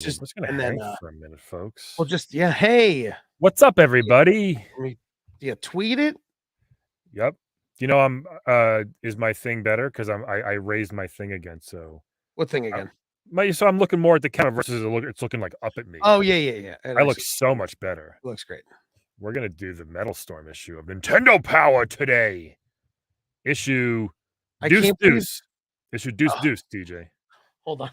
I'm Just just gonna and then, hang for a minute, folks. well, just yeah, hey, What's up, everybody? let me yeah, tweet it. Yep. You know, is my thing better? Because I raised my thing again, so What thing uh, again? so I'm looking more at the camera versus it's looking like up at me. Oh, yeah. And I I look see. so much better. Looks great. We're gonna do the Metal Storm issue of Nintendo Power today. Issue I Deuce can't believe Deuce. Issue Deuce oh, Deuce, DJ. hold on.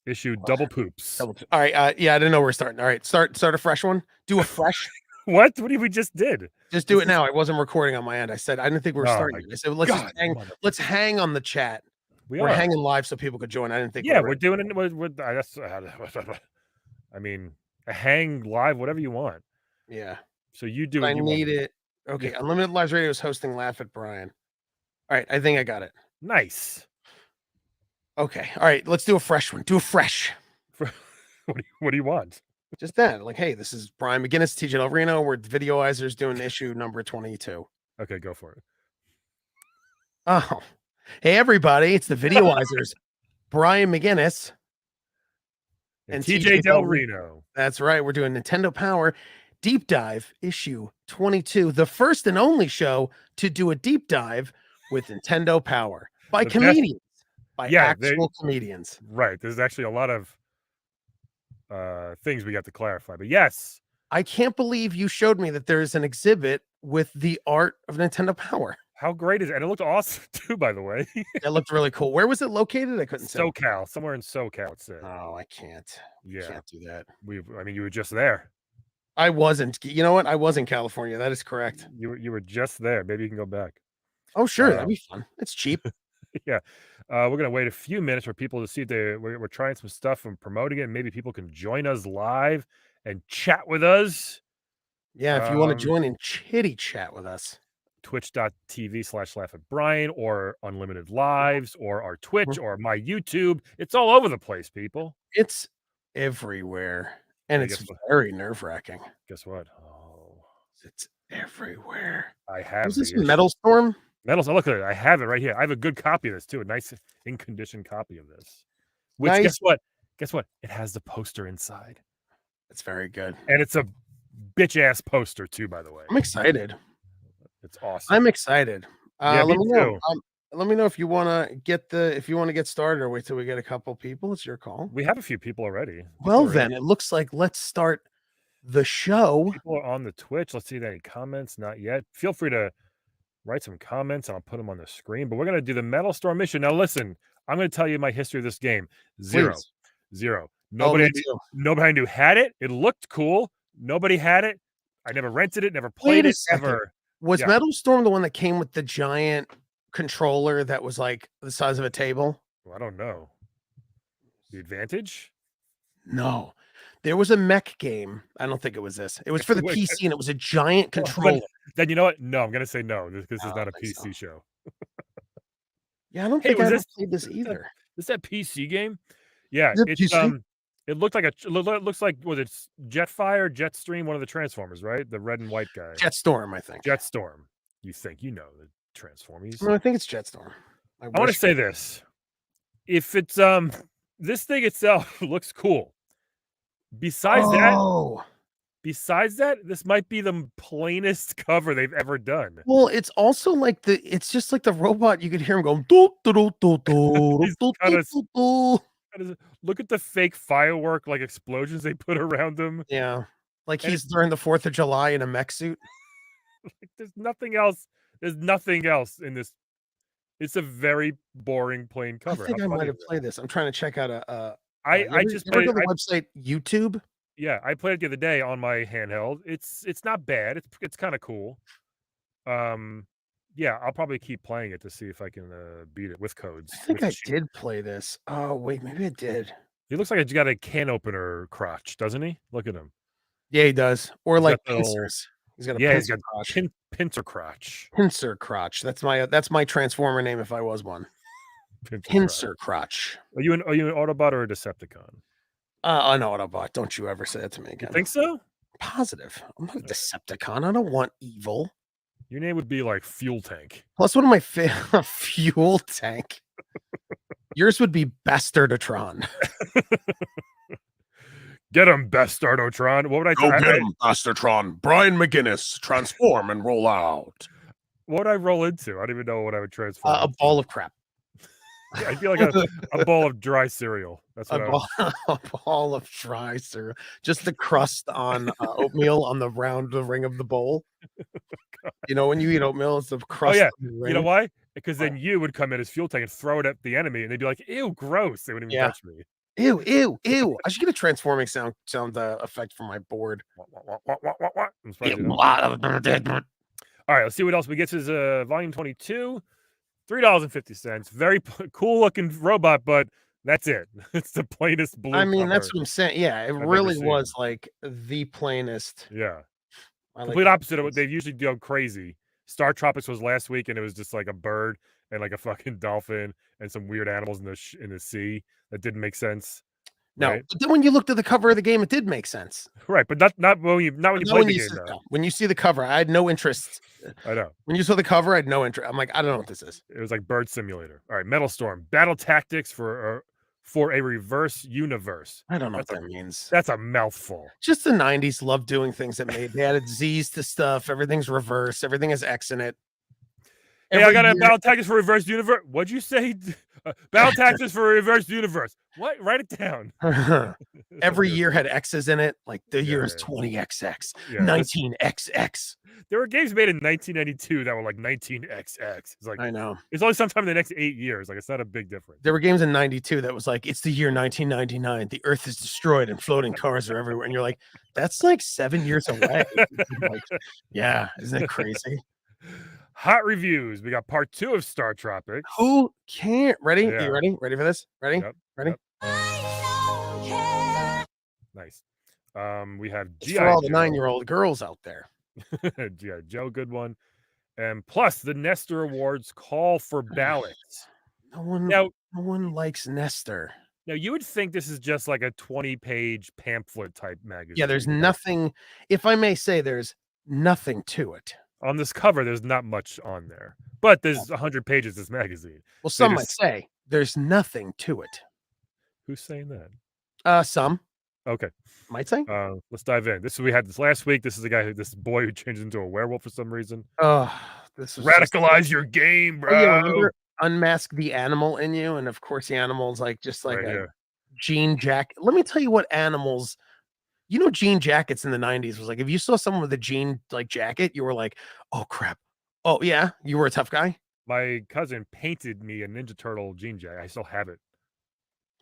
Issue Double Poops. All right, yeah, I didn't know we're starting. All right, start a fresh one. Do a fresh. What? What we just did? Just do This it is now. I wasn't recording on my end. I said I didn't think we were oh starting. my I said let's just god, hang. Let's hang on the chat. we We're are. hanging live so people could join. I didn't think we Yeah, were we're ready. doing it. That's I mean, a hang live, whatever you want. Yeah. So you do But I what you want. need it. Okay, Yeah. Unlimited Lives Radio is hosting Laugh at Brian. All right, I think I got it. Nice. Okay. All right, let's do a fresh one. Do a fresh. What do you want? Just that. Like, hey, this is Brian McGinnis, TJ Del Reno. We're Videoizers doing issue number 22. Okay, go for it. Oh, hey, everybody. It's the Videoizers, Brian McGinnis And TJ Del Reno. That's right. We're doing Nintendo Power Deep Dive issue 22, the first and only show to do a deep dive with Nintendo Power by comedians, by actual comedians. Right. There's actually a lot of things we got to clarify, but yes. I can't believe you showed me that there's an exhibit with the art of Nintendo Power. How great is it? And it looked awesome too, by the way. It looked really cool. Where was it located? I couldn't say. SoCal, somewhere in SoCal, it said. Oh, I can't. Yeah. Can't do that. I mean, you were just there. I wasn't. You know what? I was in California. That is correct. You were just there. Maybe you can go back. Oh, sure. That'd be fun. It's cheap. Yeah. We're gonna wait a few minutes for people to see if we're trying some stuff and promoting it. Maybe people can join us live and chat with us. Yeah, if you want to join in chitty chat with us. Twitch.tv/laughatbrian or Unlimited Lives or our Twitch or my YouTube. It's all over the place, people. It's everywhere. And it's very nerve-wracking. Guess what? Oh, it's everywhere. I have this Metal Storm? Look at it. I have it right here. I have a good copy of this too. A nice in condition copy of this. Which nice. Guess what? It has the poster inside. It's very good. And it's a bitch ass poster too, by the way. I'm excited. It's awesome. I'm excited. Yeah, let me know. Let me know if you want to get started or wait till we get a couple people. It's your call. We have a few people already. Well, then it looks like let's start the show. People are on the Twitch. Let's see any comments. Not yet. Feel free to write some comments. I'll put them on the screen. But we're going to do the Metal Storm mission. Now, listen, I'm going to tell you my history of this game. Zero. Nobody I knew had it. It looked cool. Nobody had it. I never rented it. Never played it ever. Was Metal Storm the one that came with the giant controller that was like the size of a table? Well, I don't know. The Advantage? No. There was a mech game. I don't think it was this. It was for the PC and it was a giant controller. Then you know what? No, I'm going to say no. This is not a PC show. Yeah, I don't think I ever played this either. Is that PC game? Yeah, it looked like looks like it's Jetfire, Jetstream, one of the Transformers, right? The red and white guy. Jetstorm, I think. Jetstorm. You think you know the Transformers? No, I think it's Jetstorm. I want to say this. If it's this thing itself looks cool. Besides that, this might be the plainest cover they've ever done. Well, it's also like it's just like the robot. You could hear him going. Look at the fake firework like explosions they put around him. Yeah, like he's during the 4th of July in a mech suit. Like, there's nothing else. There's nothing else in this. It's a very boring, plain cover. I think I might have played this. I'm trying to check out I just played the website YouTube. Yeah, I played it the other day on my handheld. It's not bad. It's kind of cool. Yeah, I'll probably keep playing it to see if I can beat it with codes. I think I did play this. Oh wait, maybe I did. He looks like he's got a can opener crotch, doesn't he? Look at him. Yeah, he does. Or like pincers. He's got a pincer crotch. Pincer crotch. Pincer crotch. That's my Transformer name if I was one. Pincer crotch. Are you an Autobot or a Decepticon? An Autobot. Don't you ever say that to me again. You think so? Positive. I'm not a Decepticon. I don't want evil. Your name would be like Fuel Tank. Plus, one of my Fuel Tank. Yours would be Bastardatron. Get him, Bastardotron. What would I Go get him, Bastardotron. Brian McGinnis, transform and roll out. What would I roll into? I don't even know what I would transform. A ball of crap. Yeah, I feel like a bowl of dry cereal. That's what a ball of dry cereal. Just the crust on oatmeal on the ring of the bowl. You know, when you eat oatmeal, it's the crust. Oh yeah. You know why? Because then you would come in as fuel tank and throw it at the enemy, and they'd be like, "Ew, gross!" They wouldn't even touch me. Ew, ew, ew! I should get a transforming sound effect for my board. All right, let's see what else we get. This is volume 22, $3.50. Very cool looking robot, but that's it. It's the plainest blue. I mean, that's what I'm saying. Yeah, it really was like the plainest. Yeah, complete opposite of what they usually do. Crazy. Star Tropics was last week, and it was just like a bird and like a fucking dolphin and some weird animals in the sea that didn't make sense. No, right? But then when you looked at the cover of the game, it did make sense. Right, but not when you played the game. No. When you see the cover, I had no interest. I know. When you saw the cover, I had no interest. I'm like, I don't know what this is. It was like Bird Simulator. All right, Metal Storm. Battle tactics for a reverse universe. I don't know what that means. That's a mouthful. Just the 90s loved doing things that they added Z's to stuff. Everything's reverse. Everything has X in it. Hey, I got a battle tactics for reverse universe. What'd you say? Battle tactics for reverse universe. What? Write it down. Every year had X's in it. Like the year is 20XX, 19XX. There were games made in 1992 that were like 19XX. It's like, I know. It's only sometime in the next 8 years. Like, it's not a big difference. There were games in 92 that was like, it's the year 1999. The earth is destroyed and floating cars are everywhere. And you're like, that's like 7 years away. Like, yeah. Isn't it crazy? Hot reviews. We got part 2 of Star Tropics. Who can't? Ready? Yeah. You ready? Ready for this? Ready? Yep. Ready? Yep. Nice. We have G.I. for all the 9-year-old girls out there. G.I. Joe, good one. And plus the Nestor Awards call for ballots. No one likes Nestor. Now you would think this is just like a 20-page pamphlet type magazine. Yeah, there's nothing, if I may say, there's nothing to it. On this cover, there's not much on there, but there's 100 pages this magazine. Well, some might say there's nothing to it. Who's saying that? Some. Okay. Might say. Let's dive in. We had this last week. This is this boy who changed into a werewolf for some reason. This is radicalize your game, bro. Yeah, remember unmask the animal in you, and of course the animal's like just like a jean jacket. Let me tell you what animals. You know, jean jackets in the 90s was like, if you saw someone with a jean like jacket, you were like, oh crap. Oh yeah, you were a tough guy. My cousin painted me a Ninja Turtle jean jacket. I still have it.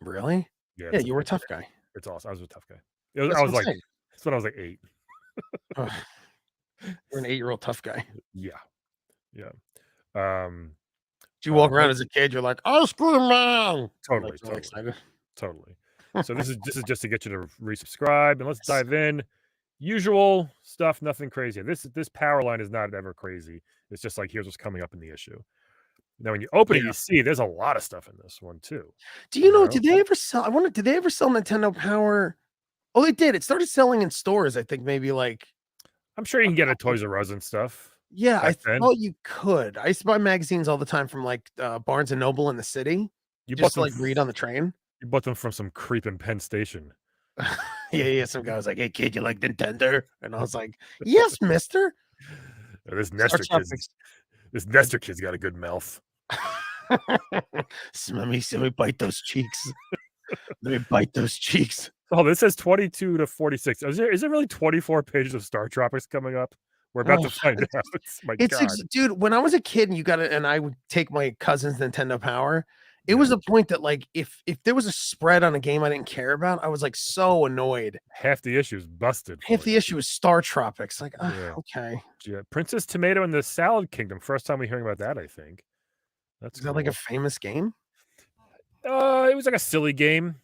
Really? Yeah, you were a tough guy. It's awesome. I was a tough guy. That's when I was like 8. You're an 8-year-old tough guy. Yeah. Did you walk around as a kid? You're like, oh, screw them man. Totally. So this is just to get you to resubscribe, and let's dive in. Usual stuff, nothing crazy. This power line is not ever crazy. It's just like here's what's coming up in the issue. Now, when you open it, you see there's a lot of stuff in this one too. Do you know? Did they ever sell? Did they ever sell Nintendo Power? Oh, they did. It started selling in stores. I think maybe like. I'm sure you can get a Toys R Us and stuff. Yeah, I thought you could. I used to buy magazines all the time from like Barnes and Noble in the city. You just like read on the train. You bought them from some creep in Penn Station. Yeah. Some guy was like, "Hey kid, you like Nintendo?" And I was like, "Yes, mister." This Nestor kid's got a good mouth. Let me bite those cheeks. Let me bite those cheeks. Oh, this says 22 to 46. Is there really 24 pages of Star Tropics coming up? We're about to find out. My God. Dude, when I was a kid and I would take my cousin's Nintendo Power, it was a point that like if there was a spread on a game I didn't care about, I was like so annoyed. Half the issue is busted. Half the issue is Star Tropics. Like, okay. Yeah. Princess Tomato and the Salad Kingdom. First time we're hearing about that, I think. Is that like a famous game? It was like a silly game,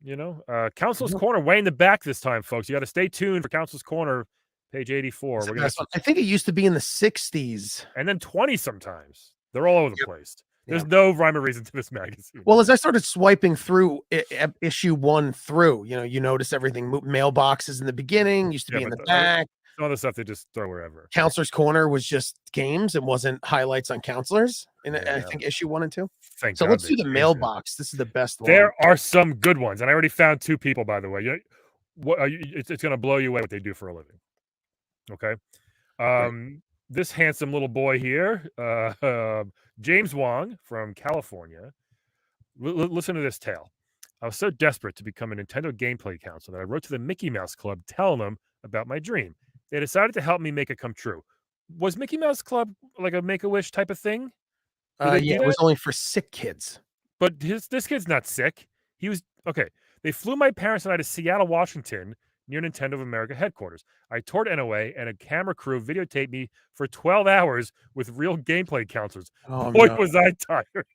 you know. Counselor's Corner way in the back this time, folks. You got to stay tuned for Counselor's Corner, page 84. I think it used to be in the 60s. And then 20 sometimes. They're all over the place. There's no rhyme or reason to this magazine. Well, as I started swiping through issue 1 through, you notice everything. Mailboxes in the beginning, used to be in the back. Some of the stuff they just throw wherever. Counselor's Corner was just games. It wasn't highlights on counselors. And I think issue 1 and 2. So let's do the mailbox. This is the best one. There are some good ones. And I already found 2 people, by the way. what it's going to blow you away what they do for a living. Okay. Great. This handsome little boy here, James Wong from California. Listen to this tale. I was so desperate to become a Nintendo gameplay counselor that I wrote to the Mickey Mouse Club telling them about my dream. They decided to help me make it come true. Was Mickey Mouse Club like a Make-A-Wish type of thing? Do they do Yeah, it was that? only for sick kids. But this kid's not sick. He was okay. They flew my parents and I to Seattle, Washington, near Nintendo of America headquarters. I toured NOA, and a camera crew videotaped me for 12 hours with real gameplay counselors. Oh, Boy, no. was I tired.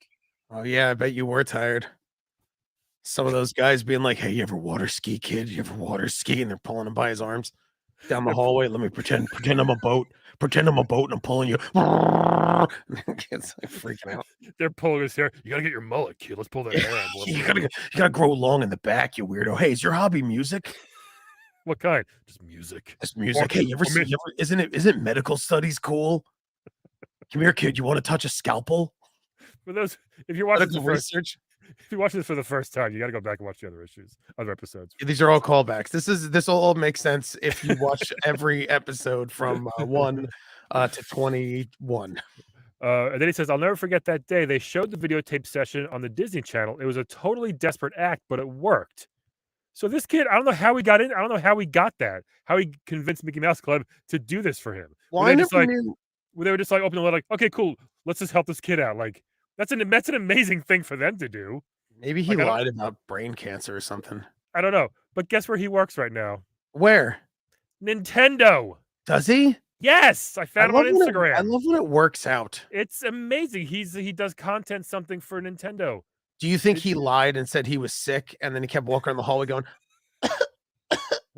Oh, yeah, I bet you were tired. Some of those guys being like, "Hey, you ever water ski, kid? You ever water ski?" And they're pulling him by his arms down the hallway. Let me pretend I'm a boat. Pretend I'm a boat and I'm pulling you. It's like freaking out. They're pulling his hair. You gotta get your mullet, kid. Let's pull that hair out. You gotta grow long in the back, you weirdo. Hey, is your hobby music? What kind? Just music. It's music. Hey, isn't medical studies cool? Come here, kid. You want to touch a scalpel? For those, if you're watching Medical this research. if you're watching this for the first time, you got to go back and watch the other episodes. These are all callbacks. This will all make sense if you watch every episode from 1 to 21. And then he says, "I'll never forget that day. They showed the videotape session on the Disney Channel. It was a totally desperate act, but it worked." So this kid, I don't know how he got in. I don't know how he got that. How he convinced Mickey Mouse Club to do this for him. Well, I never knew. They were just like open the lid, like, okay, cool. Let's just help this kid out. Like that's an amazing thing for them to do. Maybe he lied about brain cancer or something. I don't know. But guess where he works right now? Where? Nintendo. Does he? Yes, I found him on Instagram. I love when it works out. It's amazing. He does content something for Nintendo. Do you think he lied and said he was sick, and then he kept walking around the hallway going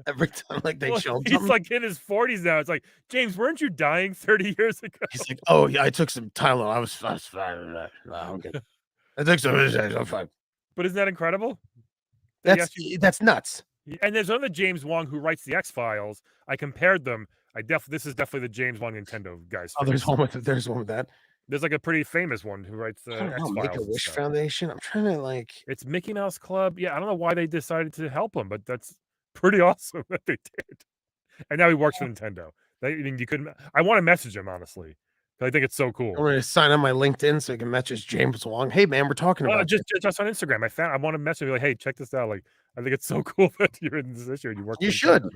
every time like they showed him? He's like in his 40s now. It's like, James, weren't you dying 30 years ago? He's like, oh yeah, I took some Tylenol. I was fine. Okay. I took some. I'm fine. But isn't that incredible? That's nuts. And there's another James Wong who writes the X-Files. I compared them. This is definitely the James Wong Nintendo guys. Oh, there's one with that. There's like a pretty famous one who writes the X-Files. Make-A-Wish Foundation. I'm trying to like. It's Mickey Mouse Club. Yeah, I don't know why they decided to help him, but that's pretty awesome that they did. And now he works for Nintendo. You couldn't. I want to message him honestly. I think it's so cool. I'm going to sign on my LinkedIn so I can message James Wong. Hey man, we're talking about just on Instagram. I want to message you like, hey, check this out. Like, I think it's so cool that you're in this issue and you work. You should.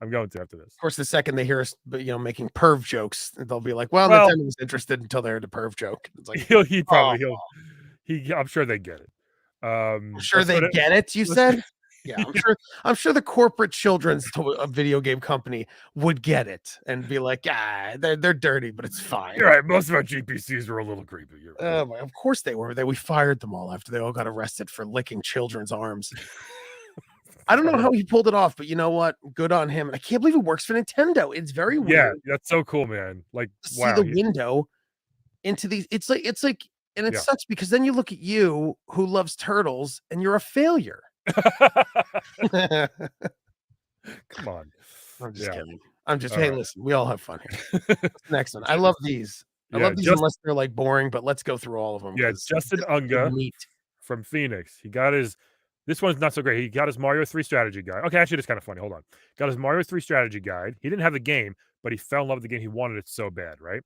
I'm going to after this. Of course, the second they hear us, making perv jokes, they'll be like, "Well, Nintendo was interested until they heard the perv joke." It's like I'm sure they get it. I'm sure they get it. You said, yeah. I'm sure the corporate children's video game company would get it and be like, they're dirty, but it's fine. You're right. Most of our GPCs were a little creepy. Of course they were. We fired them all after they all got arrested for licking children's arms. I don't know how he pulled it off, but you know what? Good on him. And I can't believe it works for Nintendo. It's very weird. Yeah, that's so cool, man. Like, see the window into these. It's like, and it sucks because then you look at you who loves turtles and you're a failure. Come on. I'm just kidding. Hey, listen, we all have fun here. Next one. I love these. I love these unless they're like boring, but let's go through all of them. Yeah, Justin Unga from Phoenix. He got this one's not so great. He got his Mario 3 strategy guide. Okay, actually, it's kind of funny. Hold on. Got his Mario 3 strategy guide. He didn't have the game, but he fell in love with the game. He wanted it so bad, right?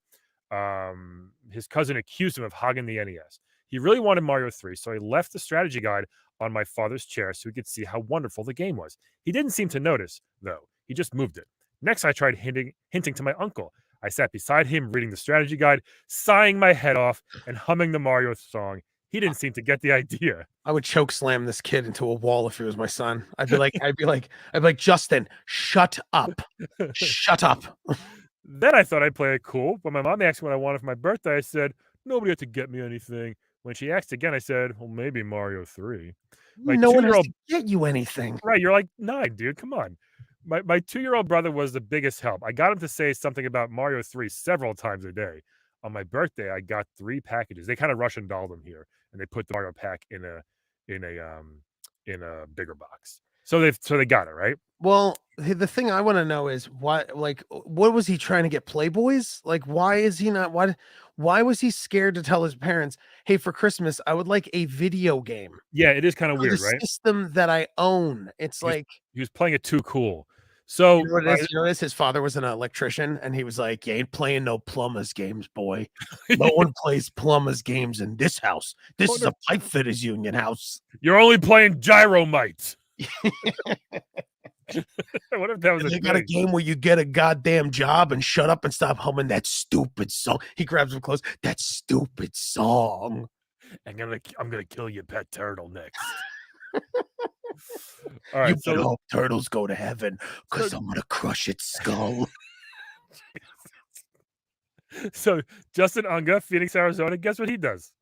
His cousin accused him of hogging the NES. He really wanted Mario 3, so he left the strategy guide on my father's chair so he could see how wonderful the game was. He didn't seem to notice, though. He just moved it. Next, I tried hinting to my uncle. I sat beside him reading the strategy guide, sighing my head off, and humming the Mario song. He didn't seem to get the idea. I would choke slam this kid into a wall if he was my son. I'd be like, Justin, shut up. Shut up. Then I thought I'd play it cool. When my mom asked me what I wanted for my birthday, I said, nobody had to get me anything. When she asked again, I said, well, maybe Mario 3. No one has to get you anything. Right. You're like 9, dude. Come on. My 2-year-old brother was the biggest help. I got him to say something about Mario 3 several times a day. On my birthday, I got 3 packages. They kind of Russian dolled them here, and they put the Mario pack in a bigger box. So they got it, right? Well, the thing I want to know is what was he trying to get Playboys? Like, why is he not? Why was he scared to tell his parents, "Hey, for Christmas, I would like a video game"? Yeah, it is kind of weird, right? System that I own. It's like He was playing it too cool. So you know what it is? You know this? His father was an electrician, and he was like, "You ain't playing no plumbers games, boy. No one plays plumbers games in this house. This is a pipe fitters union house. You're only playing Gyromite." What if that was they got a game where you get a goddamn job and shut up and stop humming that stupid song. He grabs him close. That stupid song. I'm gonna kill your pet turtle next. All right, you better hope turtles go to heaven because I'm gonna crush its skull. So Justin Unga, Phoenix, Arizona, guess what he does?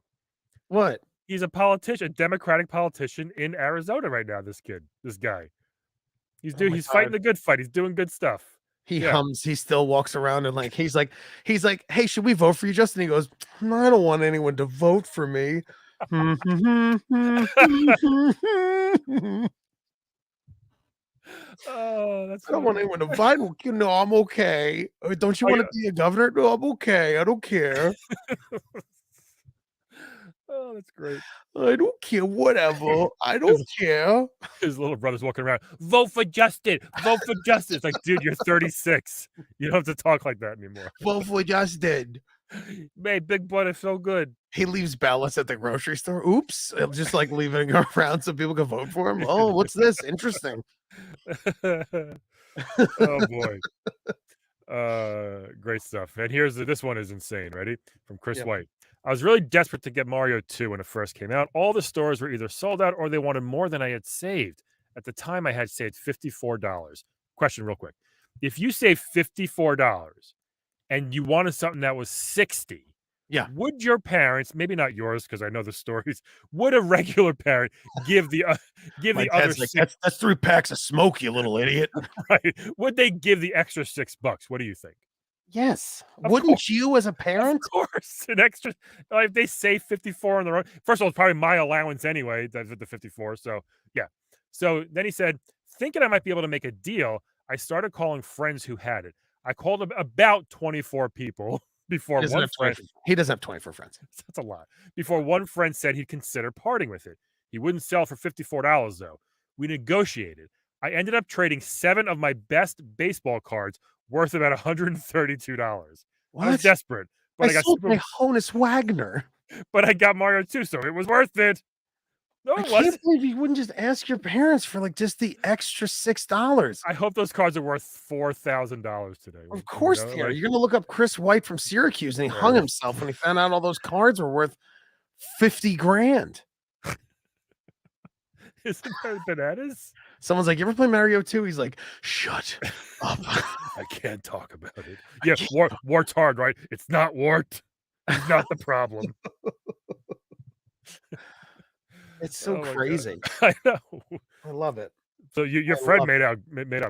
What? He's a politician, a Democratic politician in Arizona right now. This guy. He's fighting the good fight. He's doing good stuff. He hums. He still walks around and he's like, "Hey, should we vote for you, Justin?" He goes, "I don't want anyone to vote for me." Oh, that's I don't want anyone to vote. You know, I'm okay. Don't you want to be a governor? No, I'm okay. I don't care. Oh, that's great. I don't care. Whatever. I don't care. His little brother's walking around. Vote for Justin. Vote for Justin. It's like, dude, you're 36. You don't have to talk like that anymore. Vote for Justin. Man, big brother, so good. He leaves ballots at the grocery store. Oops. Just like leaving it around so people can vote for him. Oh, what's this? Interesting. Oh boy. Great stuff. And this one is insane. Ready? From Chris White. I was really desperate to get Mario 2 when it first came out. All the stores were either sold out or they wanted more than I had saved. At the time, I had saved $54. Question real quick. If you save $54 and you wanted something that was $60, would your parents, maybe not yours because I know the stories, would a regular parent give the other that's 3 packs of smoke, you little idiot. Right? Would they give the extra $6? What do you think? Yes. Wouldn't you as a parent? Of course. An extra, if they save 54 on the road. First of all, it's probably my allowance anyway, that's the 54. So yeah. So then he said, thinking I might be able to make a deal, I started calling friends who had it. I called about 24 people before one friend. He doesn't have 24 friends. That's a lot. Before one friend said he'd consider parting with it. He wouldn't sell for $54 though. We negotiated. I ended up trading 7 of my best baseball cards worth about $132. What? I was desperate, but I got sold my Honus Wagner. But I got Mario 2, so it was worth it. No, I can't believe you wouldn't just ask your parents for just the extra $6. I hope those cards are worth $4,000 today. Of course they are. You're going to look up Chris White from Syracuse, and he hung himself when he found out all those cards were worth $50,000. Isn't that bananas? Someone's like, "You ever play Mario 2?" He's like, "Shut up." I can't talk about it. Yeah, wart's hard, right? It's not wart. It's not the problem. It's so crazy. I know. I love it. So your friend made out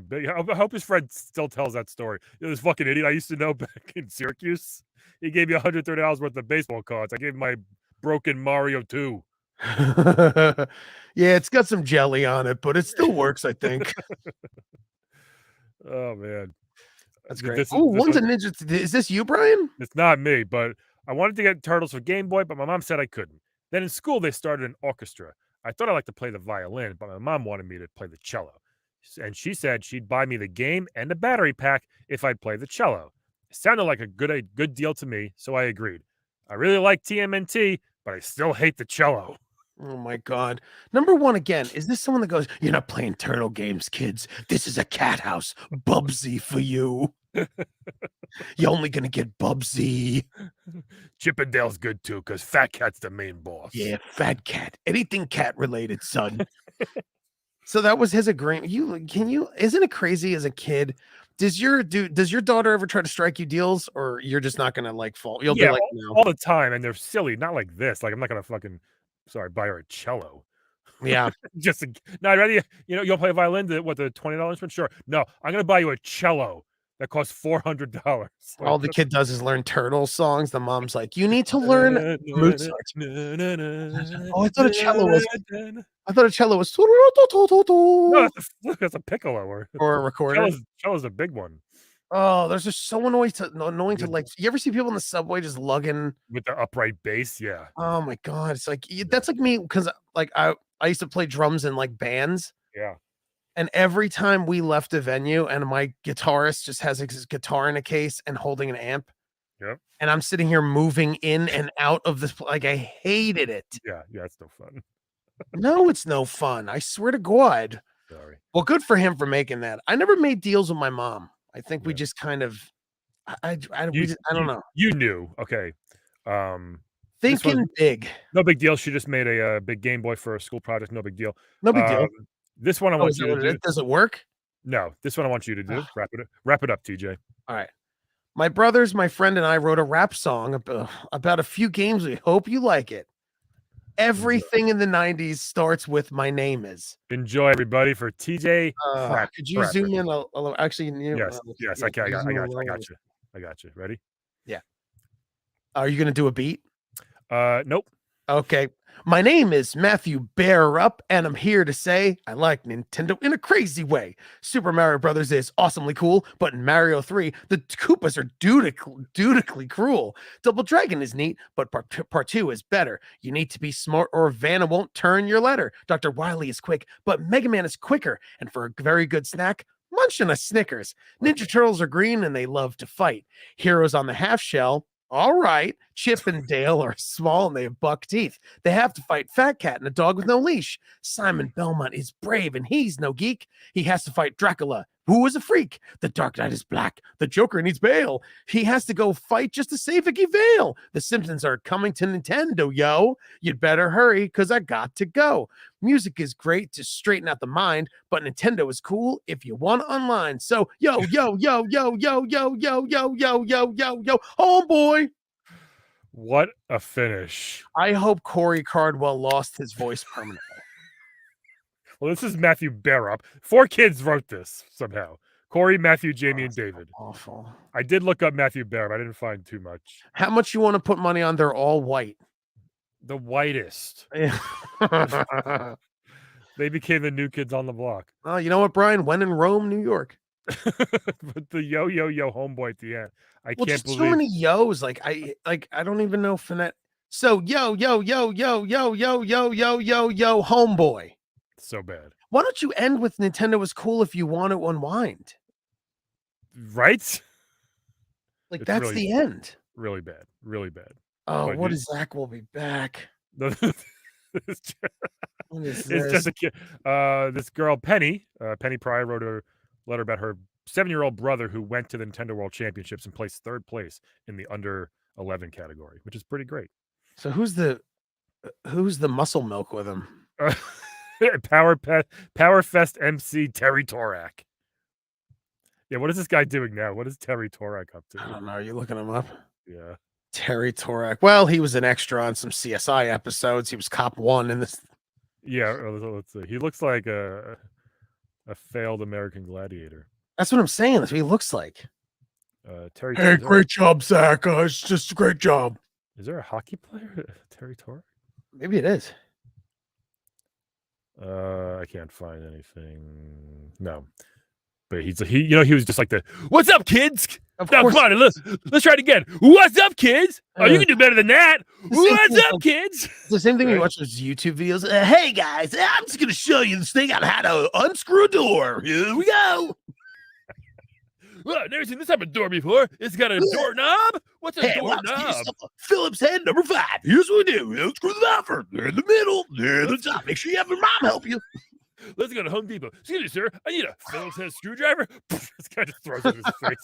big. I hope his friend still tells that story. This fucking idiot I used to know back in Syracuse. He gave me $130 worth of baseball cards. I gave him my broken Mario 2. Yeah, it's got some jelly on it, but it still works, I think. Oh man, that's great. One's a ninja. Is this you, Brian? It's not me, but I wanted to get Turtles for Game Boy, but my mom said I couldn't. Then in school they started an orchestra. I thought I liked to play the violin, but my mom wanted me to play the cello, and she said she'd buy me the game and the battery pack if I'd play the cello. It sounded like a good deal to me, so I agreed. I really like TMNT, but I still hate the cello. Oh my God. Number one, again, is this someone that goes, "You're not playing turtle games, kids. This is a cat house. Bubsy for you. You're only going to get Bubsy." Chippendale's good too, because Fat Cat's the main boss. Yeah, Fat Cat. Anything cat related, son. So that was his agreement. Isn't it crazy as a kid? Does your daughter ever try to strike you deals, or you're just not going to fall? You'll be like, "No." All the time, and they're silly. Not like this. Like, I'm not going to buy her a cello. Yeah. I'd rather, you'll play a violin, the $20 instrument? Sure. No, I'm going to buy you a cello that costs $400. All the kid does is learn turtle songs. The mom's like, "You need to learn Mozart." Oh, I thought a cello was. No, that's a piccolo or a recorder. Cello's a big one. Oh, those are so annoying to you ever see people in the subway just lugging with the upright bass? Yeah. Oh my God. It's like, that's like me. Cause I used to play drums in bands. Yeah. And every time we left a venue and my guitarist just has his guitar in a case and holding an amp, Yep. and I'm sitting here moving in and out of this, like I hated it. Yeah, it's no fun. No, it's no fun. I swear to God. Sorry. Well, good for him for making that. I never made deals with my mom. I think we just kind of, I don't know. You knew, okay. Thinking big. No big deal. She just made a big Game Boy for a school project. No big deal. No big deal. This one I want you to do. Does it work? No, this one I want you to do. Wrap it up, TJ. All right. My brothers, my friend, and I wrote a rap song about a few games. We hope you like it. Everything in the 90s starts with "My name is." Enjoy, everybody, for TJ. Could you zoom in a little? Actually, yes, I got you. Ready? Yeah. Are you gonna do a beat? Nope. Okay. My name is Matthew Bear Up, and I'm here to say I like Nintendo in a crazy way. Super Mario Brothers is awesomely cool, but in Mario 3, the Koopas are dutifully cruel. Double Dragon is neat, but part 2 is better. You need to be smart or Vanna won't turn your letter. Dr. Wily is quick, but Mega Man is quicker. And for a very good snack, munch on a Snickers. Ninja Turtles are green and they love to fight. Heroes on the half shell. All right, Chip and Dale are small and they have buck teeth. They have to fight Fat Cat and a dog with no leash. Simon Belmont is brave and he's no geek. He has to fight Dracula, who is a freak. The Dark Knight is black. The Joker needs bail. He has to go fight just to save Vicky Vale. The Simpsons are coming to Nintendo, yo. You'd better hurry, because I got to go. Music is great to straighten out the mind, but Nintendo is cool if you want online. So, yo, homeboy. What a finish. I hope Corey Cardwell lost his voice permanently. Well, this is Matthew Bearup. 4 kids wrote this somehow. Corey, Matthew, Jamie, and David. Awful. I did look up Matthew Bearup. I didn't find too much. How much you want to put money on they're all white? The whitest. They became the new kids on the block. Oh, you know what, Brian? When in Rome, New York. But the yo homeboy at the end. I can't believe so many yos. I don't even know phonet. So yo, homeboy. So bad. Why don't you end with Nintendo was cool if you want to unwind? Right? Like, that's really, the end. Really bad. Really bad. Oh, but what is Zach will be back? It's just a kid. This girl, Penny Pryor, wrote a letter about her 7-year-old brother who went to the Nintendo World Championships and placed 3rd place in the under 11 category, which is pretty great. So who's the muscle milk with him? Power Fest MC Terry Torak. Yeah, what is this guy doing now? What is Terry Torak up to? I don't know. Are you looking him up? Yeah. Terry Torak. Well, he was an extra on some CSI episodes. He was Cop 1 in this. Yeah, let's see. He looks like a failed American gladiator. That's what I'm saying. That's what he looks like. Terry. Hey, great job, Zach. It's just a great job. Is there a hockey player, Terry Torak? Maybe it is. I can't find anything. No, but he was just like the "What's up, kids?" Now, come on, let's try it again. What's up, kids? Oh, you can do better than that. What's up, kids? The same thing we watch those YouTube videos. Hey guys, I'm just gonna show you this thing on how to unscrew a door. Here we go. Well, I've never seen this type of door before. It's got a doorknob. What's a doorknob? Phillips head number 5. Here's what we do. We'll screw the lever. They're in the middle. They're in the top. Make sure you have your mom help you. Let's go to Home Depot. Excuse me, sir. I need a Phillips head screwdriver. This guy just throws it in his face.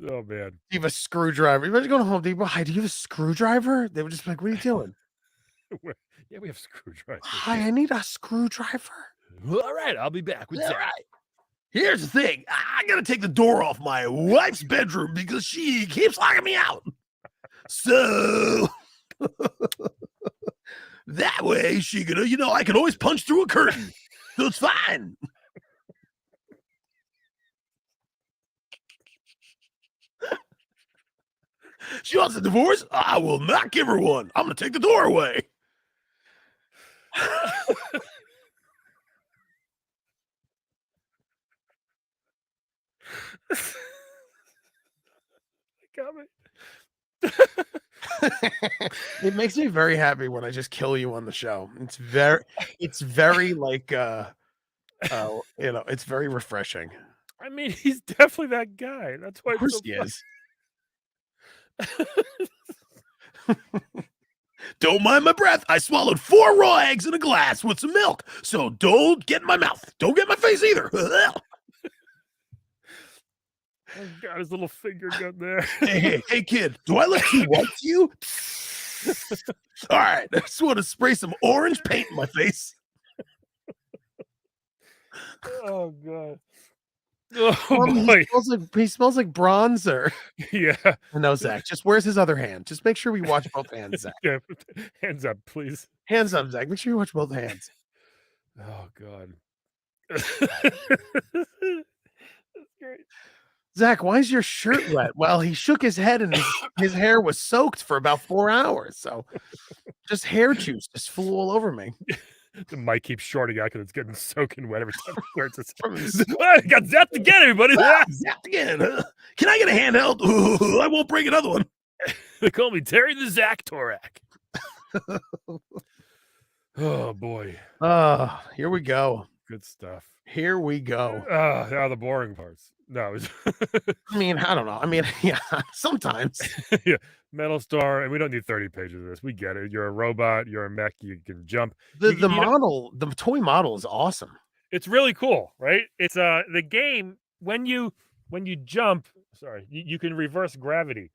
Oh, man. You have a screwdriver. Imagine going to Home Depot. Hi, do you have a screwdriver? They would just be like, what are you doing? Yeah, we have screwdrivers. Hi, I need a screwdriver. All right, I'll be back with that. Right. Here's the thing. I got to take the door off my wife's bedroom because she keeps locking me out. So that way she could, I can always punch through a curtain. So it's fine. She wants a divorce? I will not give her one. I'm going to take the door away. It makes me very happy when I just kill you on the show. It's very like it's very refreshing. I mean, he's definitely that guy. That's why Of course it's he so is. fun. Don't mind my breath. I swallowed 4 raw eggs in a glass with some milk. So don't get in my mouth. Don't get in my face either. Oh, God, his little finger got there. Hey, kid. Do I look too white to you? All right. I just want to spray some orange paint in my face. Oh, God. Oh, boy. He smells like bronzer. Yeah. No, Zach. Just where's his other hand? Just make sure we watch both hands, Zach. Yeah. Hands up, please. Hands up, Zach. Make sure you watch both hands. Oh, God. That's great. Zach, why is your shirt wet? Well, he shook his head and his hair was soaked for about 4 hours. So just hair juice just flew all over me. The mic keeps shorting out because it's getting soaking wet every time it starts. From his- I got zapped again, everybody. Zapped again. Can I get a handheld? Ooh, I won't break another one. They call me Terry the Zach Torak. Oh, boy. Here we go. Good stuff. Here we go. Now the boring parts. No. I mean, I don't know. I mean, yeah, sometimes. Yeah. Metal Star, and we don't need 30 pages of this. We get it. You're a robot. You're a mech. You can jump. The toy model is awesome. It's really cool, right? It's the game when you jump. Sorry, you can reverse gravity.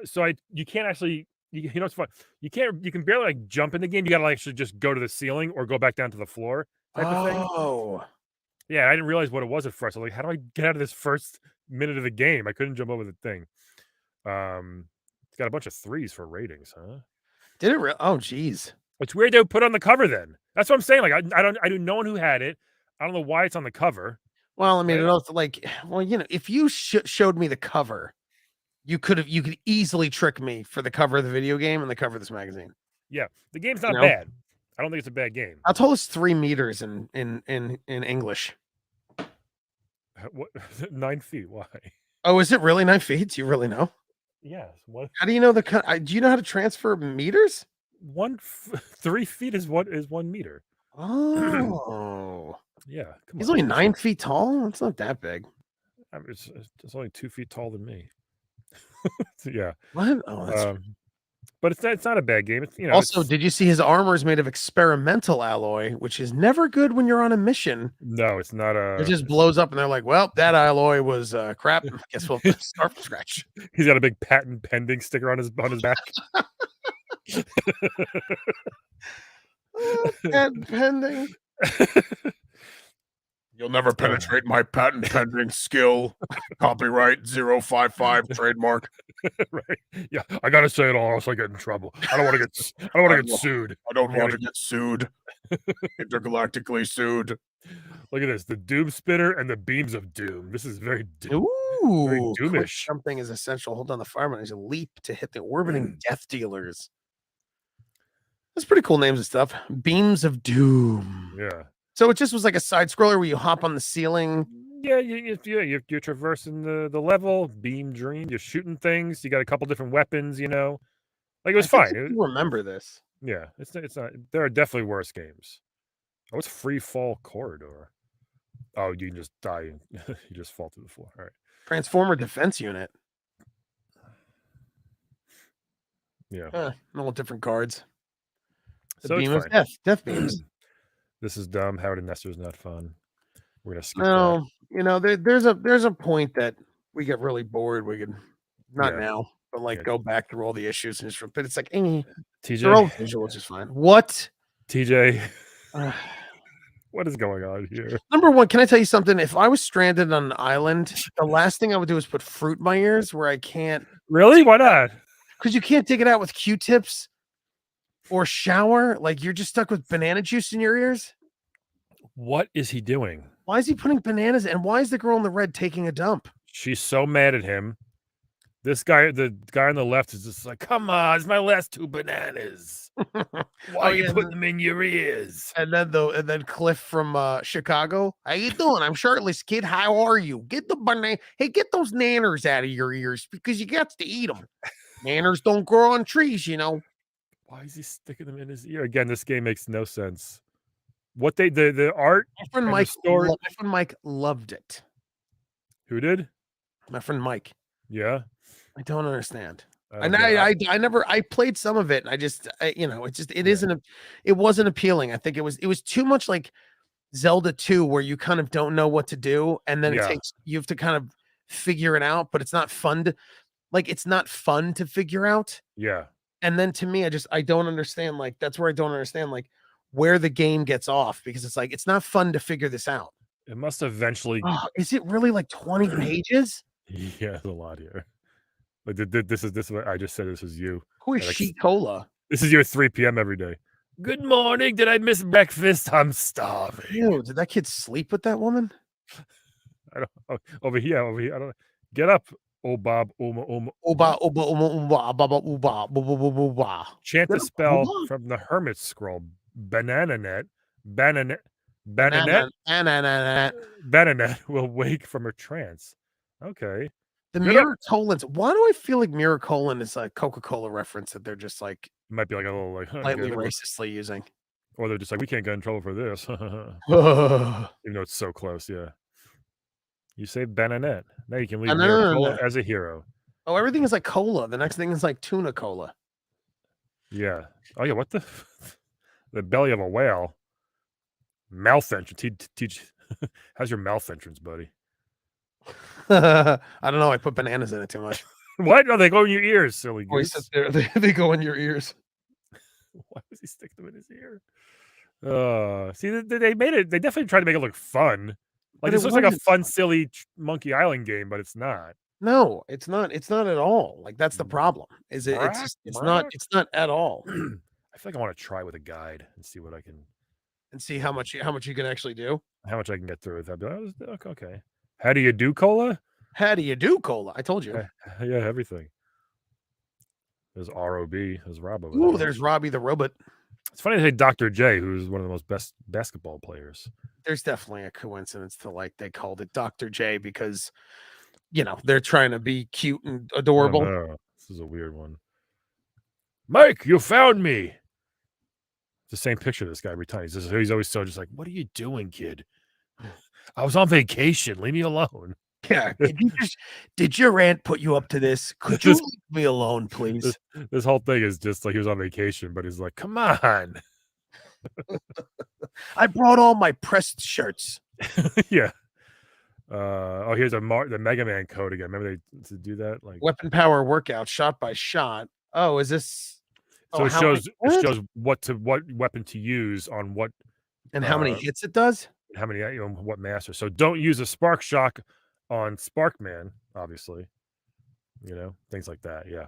So you can't actually. You know what's fun? You can barely like jump in the game. You gotta actually just go to the ceiling or go back down to the floor type of thing. Oh, yeah. I didn't realize what it was at first. I was like, how do I get out of this first minute of the game? I couldn't jump over the thing. It's got a bunch of 3s for ratings, huh? did it? Oh, geez. It's weird they put on the cover then. That's what I'm saying. Like I do no one who had it. I don't know why it's on the cover. Well, I mean, Right. it also like, well, if you showed me the cover, you could easily trick me for the cover of the video game and the cover of this magazine. Yeah, the game's not No. bad. I don't think it's a bad game. How tall is 3 meters in English? What 9 feet? Why? Oh, is it really 9 feet? Do you really know? Yes. What? How do you know do you know how to transfer meters? 3 feet is 1 meter. Oh, Yeah. Come he's on. only 9 feet tall. It's not that big. I mean, it's only 2 feet taller than me. So, yeah. What? Oh, that's But it's not a bad game. It's also. it's- Did you see his armor is made of experimental alloy, which is never good when you're on a mission. no, it's not It just blows up, and they're like, "Well, that alloy was crap. Guess we'll start from scratch." He's got a big patent pending sticker on his back. Patent pending. You'll never penetrate my patent pending skill. Copyright 055 trademark. Right? Yeah, I gotta say it all, else I get in trouble. I don't want to get sued. I don't want to get sued. Intergalactically sued. Look at this: the Doom Spitter and the Beams of Doom. This is very Ooh, quick doomish. something is essential. Hold on, the fireman has a leap to hit the orbiting death dealers. That's pretty cool names and stuff. Beams of Doom. Yeah. So it just was like a side scroller where you hop on the ceiling. Yeah, you're traversing the level, beam dream, you're shooting things, you got a couple different weapons, like it was I think fine. you remember this. Yeah, it's not there are definitely worse games. Oh, it's Free Fall Corridor. Oh, you can just die and you just fall to the floor. All right. Transformer Defense Unit. Yeah. All different cards. The So it's beam of fine. death. Death beams. This is dumb. Howard and Nestor's not fun. We're gonna skip No, there's a point that we get really bored. We could not Yeah. now, but like Yeah. go back through all the issues and just. But it's like, that. they're all TJ, visual, which is fine. What? TJ, what is going on here? Number one, can I tell you something? If I was stranded on an island, the last thing I would do is put fruit in my ears where I can't, Really? Why not? because you can't dig it out with Q-tips or shower. Like you're just stuck with banana juice in your ears. What is he doing? Why is he putting bananas? And why is the girl in the red taking a dump? She's so mad at him. This guy, the guy on the left, is just like, "Come on, it's my last 2 bananas. Why are you putting them in your ears?" And then Cliff from Chicago. How you doing? I'm shirtless, kid. How are you? Get the banana. Hey, get those nanners out of your ears because you got to eat them. Manners don't grow on trees, you know. Why is he sticking them in his ear? Again, this game makes no sense. What the art My friend and the Mike, story. my friend Mike loved it. Who did? My friend Mike. Yeah. I don't understand. I And don't get it. I never played some of it. And it wasn't appealing. I think it was too much like Zelda 2, where you kind of don't know what to do, and then you have to kind of figure it out, but it's not fun to figure out. Yeah. And then to me, I don't understand. Like, that's where I don't understand like where the game gets off, because it's like it's not fun to figure this out. It must eventually. Oh, is it really like 20 pages? Yeah, there's a lot here. But this is what I just said. This is you. Who is Sheet Cola? This is you at 3 p.m. every day. Good morning. Did I miss breakfast? I'm starving. Ew, did that kid sleep with that woman? I don't. Over here. I don't. Get up. Oh, Bob. Uba. Chant the spell from the Hermit Scroll. Banananet will wake from her trance. Okay. The Miracolins. Why do I feel like Miracolin is a Coca-Cola reference that they're just like it might be like a little like slightly racistly using, or they're just like, we can't get in trouble for this, even though it's so close. Yeah, you say Bananette. Now you can leave Miracola as a hero. Oh, everything is like cola. The next thing is like tuna cola. Yeah. Oh yeah. What the belly of a whale? Mouth entrance. Teach. How's your mouth entrance, buddy? I don't know. I put bananas in it too much. What? No, they go in your ears, silly goose. They go in your ears. Why does he stick them in his ear? See, they made it. They definitely tried to make it look fun. Like this looks like a fun, silly Monkey Island game, but it's not. No, it's not. It's not at all. Like that's the problem. It's not at all. I feel like I want to try with a guide and see what I can. And see how much you can actually do. How much I can get through with that. Like, okay. How do you do, Cola? How do you do, Cola? I told you. Yeah, everything. There's ROB. There's Rob over there. There's Robbie the robot. It's funny to say Dr. J, who's one of the most best basketball players. There's definitely a coincidence to like they called it Dr. J because, they're trying to be cute and adorable. This is a weird one. Mike, you found me. It's the same picture of this guy every time. He's always so just like, what are you doing, kid? I was on vacation. Leave me alone. Yeah. Did your aunt put you up to this? Could you leave me alone, please? This whole thing is just like he was on vacation, but he's like, come on. I brought all my pressed shirts. Yeah. Here's the Mega Man code again. Remember they to do that? Like weapon power workout, shot by shot. Oh, is this? So it shows what weapon to use on what and how many hits it does. How many what master. So don't use a spark shock on Sparkman, obviously. Things like that. Yeah.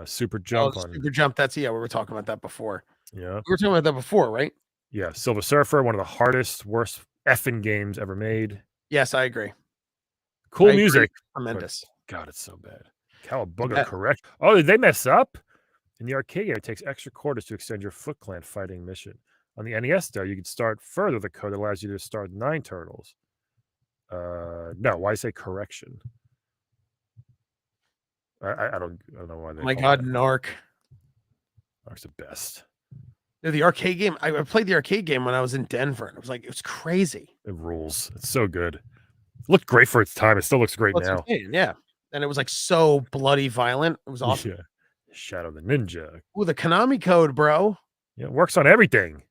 Super jump on super jump. That's we were talking about that before. Yeah. We were talking about that before, right? Yeah. Silver Surfer, one of the hardest, worst effing games ever made. Yes, I agree. Cool music. Tremendous. God, it's so bad. Cowabunga, correct. Oh, did they mess up? In the arcade game, it takes extra quarters to extend your Foot Clan fighting mission. On the NES, though, you can start further. The code allows you to start 9 turtles. No, why say correction? I don't know why they. My God, Narc. Narc's the best. The arcade game. I played the arcade game when I was in Denver, and it was crazy. It rules. It's so good. It looked great for its time. It still looks great now. Yeah, and it was like so bloody violent. It was awesome. Yeah. Shadow the Ninja. Ooh, the Konami code, bro. Yeah, it works on everything.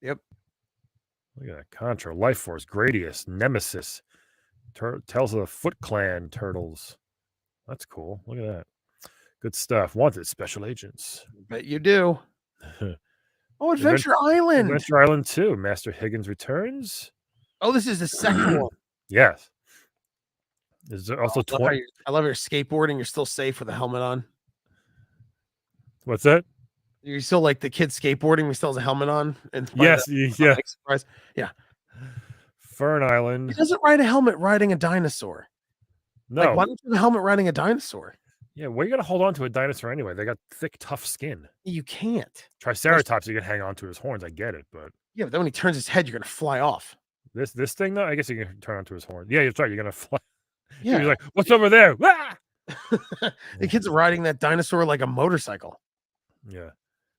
Yep. Look at that. Contra, Life Force, Gradius, Nemesis, Tales of the Foot Clan Turtles. That's cool. Look at that. Good stuff. Wanted Special Agents. Bet you do. Oh, Adventure Island. Adventure Island 2. Master Higgins Returns. Oh, this is the second one. Yes. There's also 20. I love your skateboarding. You're still safe with a helmet on. What's that? You're still like the kid skateboarding. We still has a helmet on. And yes, yeah. Yeah. Fern Island. He doesn't ride a helmet riding a dinosaur. No. Like, why don't you have a helmet riding a dinosaur? Yeah, where are you going to hold on to a dinosaur anyway? They got thick, tough skin. You can't. Triceratops, you can hang on to his horns. I get it, but... Yeah, but then when he turns his head, you're going to fly off. This thing, though? I guess you can turn onto his horns. Yeah, that's right. You're going to fly. Yeah. He's like, what's over there? Ah! The kid's riding that dinosaur like a motorcycle. Yeah.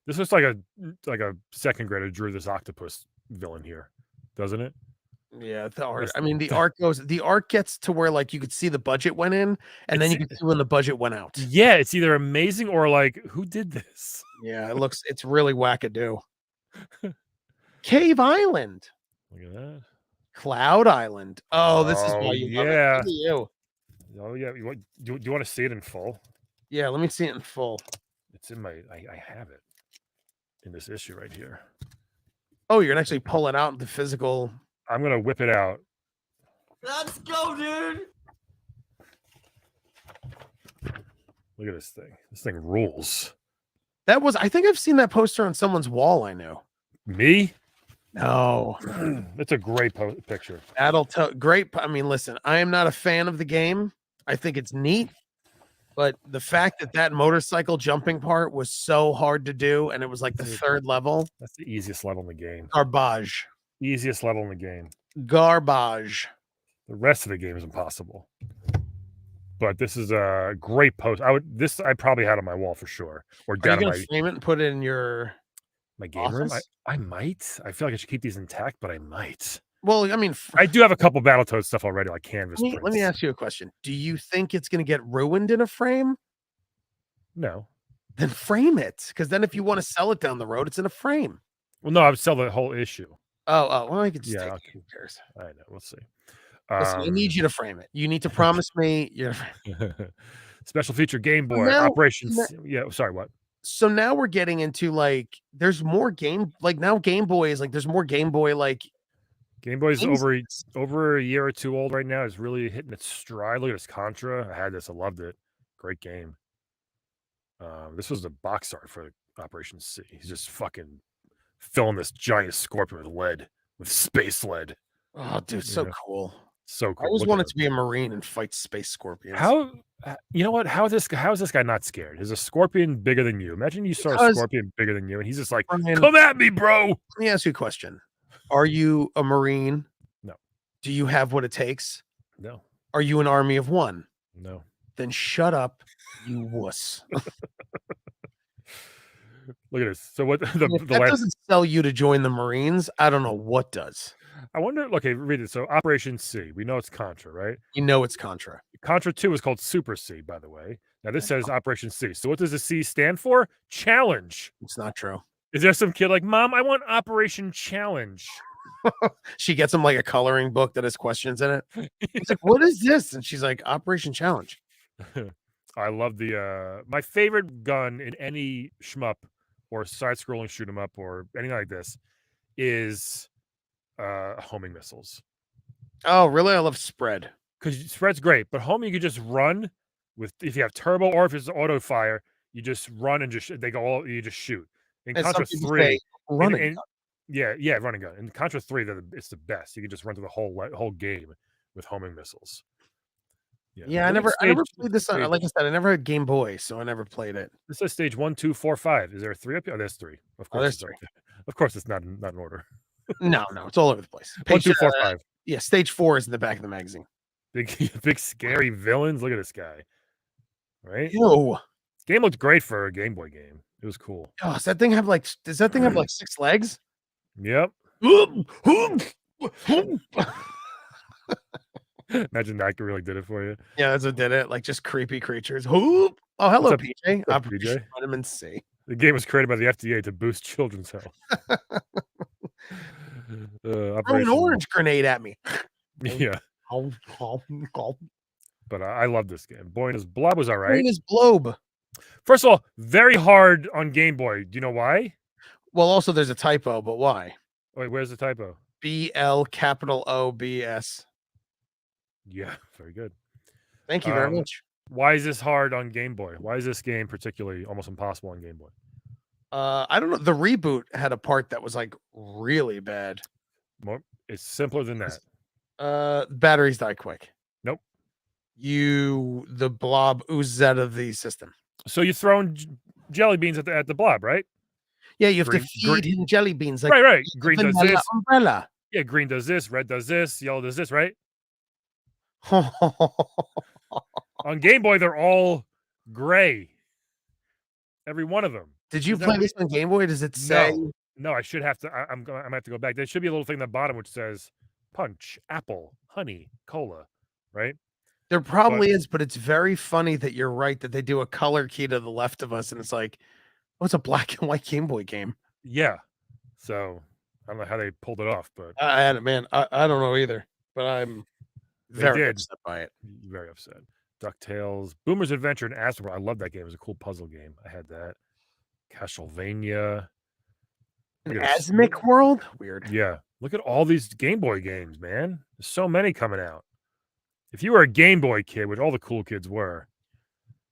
This looks like a second grader drew this octopus villain here, doesn't it? Yeah, the art. I mean, the art gets to where like you could see the budget went in, and then you could see when the budget went out. Yeah, it's either amazing or like, who did this? Yeah, it's really wackadoo. Cave Island. Look at that. Cloud Island. Oh, this is why you love it. yeah. Look at you. Oh yeah. Do you want to see it in full? Yeah, let me see it in full. It's in my. I have it in this issue right here. Oh, you're gonna actually pull it out the physical. I'm gonna whip it out. Let's go, dude. Look at this thing. This thing rules. I think I've seen that poster on someone's wall. I know. Me? No. It's a great picture. Great. I mean, listen, I am not a fan of the game. I think it's neat, but the fact that motorcycle jumping part was so hard to do, and it was like the third level. That's the easiest level in the game. Garbage. Easiest level in the game. Garbage. The rest of the game is impossible. But this is a great post. I probably had on my wall for sure. Or Are you down gonna frame it and put it in my game room. office? I might. I feel like I should keep these intact, but I might. Well, I mean, I do have a couple Battletoads stuff already, like canvas. let me ask you a question. Do you think it's gonna get ruined in a frame? No. Then frame it, because then if you want to sell it down the road, it's in a frame. Well, no, I would sell the whole issue. Oh, well, I could just take Yeah, it. Who cares? I know. We'll see. Listen, I need you to frame it. You need to promise me you're special feature Game Boy now- operations. Yeah, sorry, what? So now we're getting into like there's more game like now Game Boy is like there's more Game Boy like Game Boy's games- over a year or two old right now. It's really hitting its stride. Look at this Contra. I had this. I loved it. Great game. This was the box art for Operation C. He's just fucking filling this giant scorpion with lead, with space lead. Oh, dude, so cool. So cool. I always Look at wanted him. to be a Marine and fight space scorpions. You know what? How is this guy not scared? Is a scorpion bigger than you? Imagine you saw a Because- scorpion bigger than you, and he's just like, Brian, "Come at me, bro!" let me ask you a question. Are you a Marine? No. Do you have what it takes? No, Are you an army of one? no. Then shut up, you wuss. Look at this. So what? If The that last. doesn't sell you to join the Marines, I don't know what does. I wonder. Okay, read it. So Operation C. We know it's Contra, right? You know it's Contra. Contra 2 is called Super C, by the way. Now this says Operation C. So what does the C stand for? Challenge. It's not true. Is there some kid like, Mom, I want Operation Challenge? She gets him like a coloring book that has questions in it. He's like, "What is this?" And she's like, "Operation Challenge." I love my favorite gun in any shmup or side-scrolling shoot 'em up or anything like this is homing missiles. Oh, really? I love spread. Because spread's great, but homing you can just run with if you have turbo or if it's auto fire, you just run and you just shoot. In And Contra some people 3, say, running. and- yeah, running gun. In Contra 3, it's the best. You can just run through the whole game with homing missiles. Yeah, I Look at never stage- played this on. stage- Like I said, I never had Game Boy, so I never played it. This says stage 1, 2, 4, 5. Is there a 3 up here? Oh, there's 3. Of course, there's it's up there. Of course, it's not in order. No, it's all over the place. 1, Page, 2, 4, 5. yeah, stage 4 is in the back of the magazine. Big scary villains. Look at this guy. Right? Ew. Game looked great for a Game Boy game. It was cool. Oh, does that thing have like 6 legs? Yep. Imagine that really did it for you. Yeah, that's what did it. Like just creepy creatures. Whoop. Oh, hello, What's up, PJ. what's up, Operation PJ? Vitamin C. The game was created by the FDA to boost children's health. Throw an Operation- orange grenade at me. Yeah, Oh, but I love this game. Boy, and his blob was all right. Green is blobe. First of all, very hard on Game Boy. Do you know why? Well, also there's a typo, but why? Wait, where's the typo? BLOBS. Yeah, very good. Thank you very much. Why is this hard on Game Boy? Why is this game particularly almost impossible on Game Boy? I don't know. The reboot had a part that was like really bad. It's simpler than that. Batteries die quick. Nope. The blob oozes out of the system. So you're throwing jelly beans at the blob, right? Yeah, you have Green- to feed him jelly beans. Like Right. Green does vanilla this. umbrella. Yeah, green does this. Red does this. Yellow does this, right? On Game Boy, they're all gray. Every one of them. Did you Is that play what this on Game Boy? Does it say? No, I should have to. I'm gonna have to go back. There should be a little thing at the bottom which says punch, apple, honey, cola, right? There probably is, but it's very funny that you're right that they do a color key to the left of us, and it's like, oh, it's a black and white Game Boy game. Yeah. So I don't know how they pulled it off, but I don't know either, but I'm very upset by it. Very upset. DuckTales, Boomer's Adventure, and Astroworld. I love that game. It was a cool puzzle game. I had that. Castlevania. An Asmic World? Weird. Yeah. Look at all these Game Boy games, man. There's so many coming out. If you were a Game Boy kid, which all the cool kids were,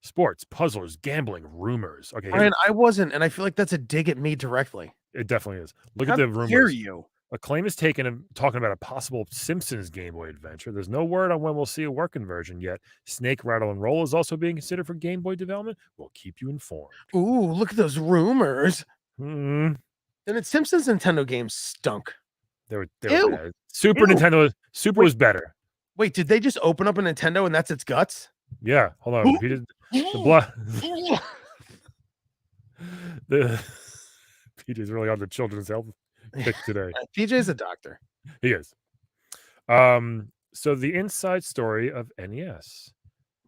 sports, puzzlers, gambling, rumors. Okay. Brian, I wasn't, and I feel like that's a dig at me directly. It definitely is. Look How at the rumors. dare you? Acclaim is talking about a possible Simpsons Game Boy adventure. There's no word on when we'll see a working version yet. Snake, Rattle, and Roll is also being considered for Game Boy development. We'll keep you informed. Ooh, look at those rumors. Mm. And its Simpsons Nintendo games stunk. They were Ew. bad. Nintendo was better. Wait, did they just open up a Nintendo and that's its guts? Yeah, hold on. PJ's really on the children's health kick today. PJ's a doctor. He is. So the inside story of NES.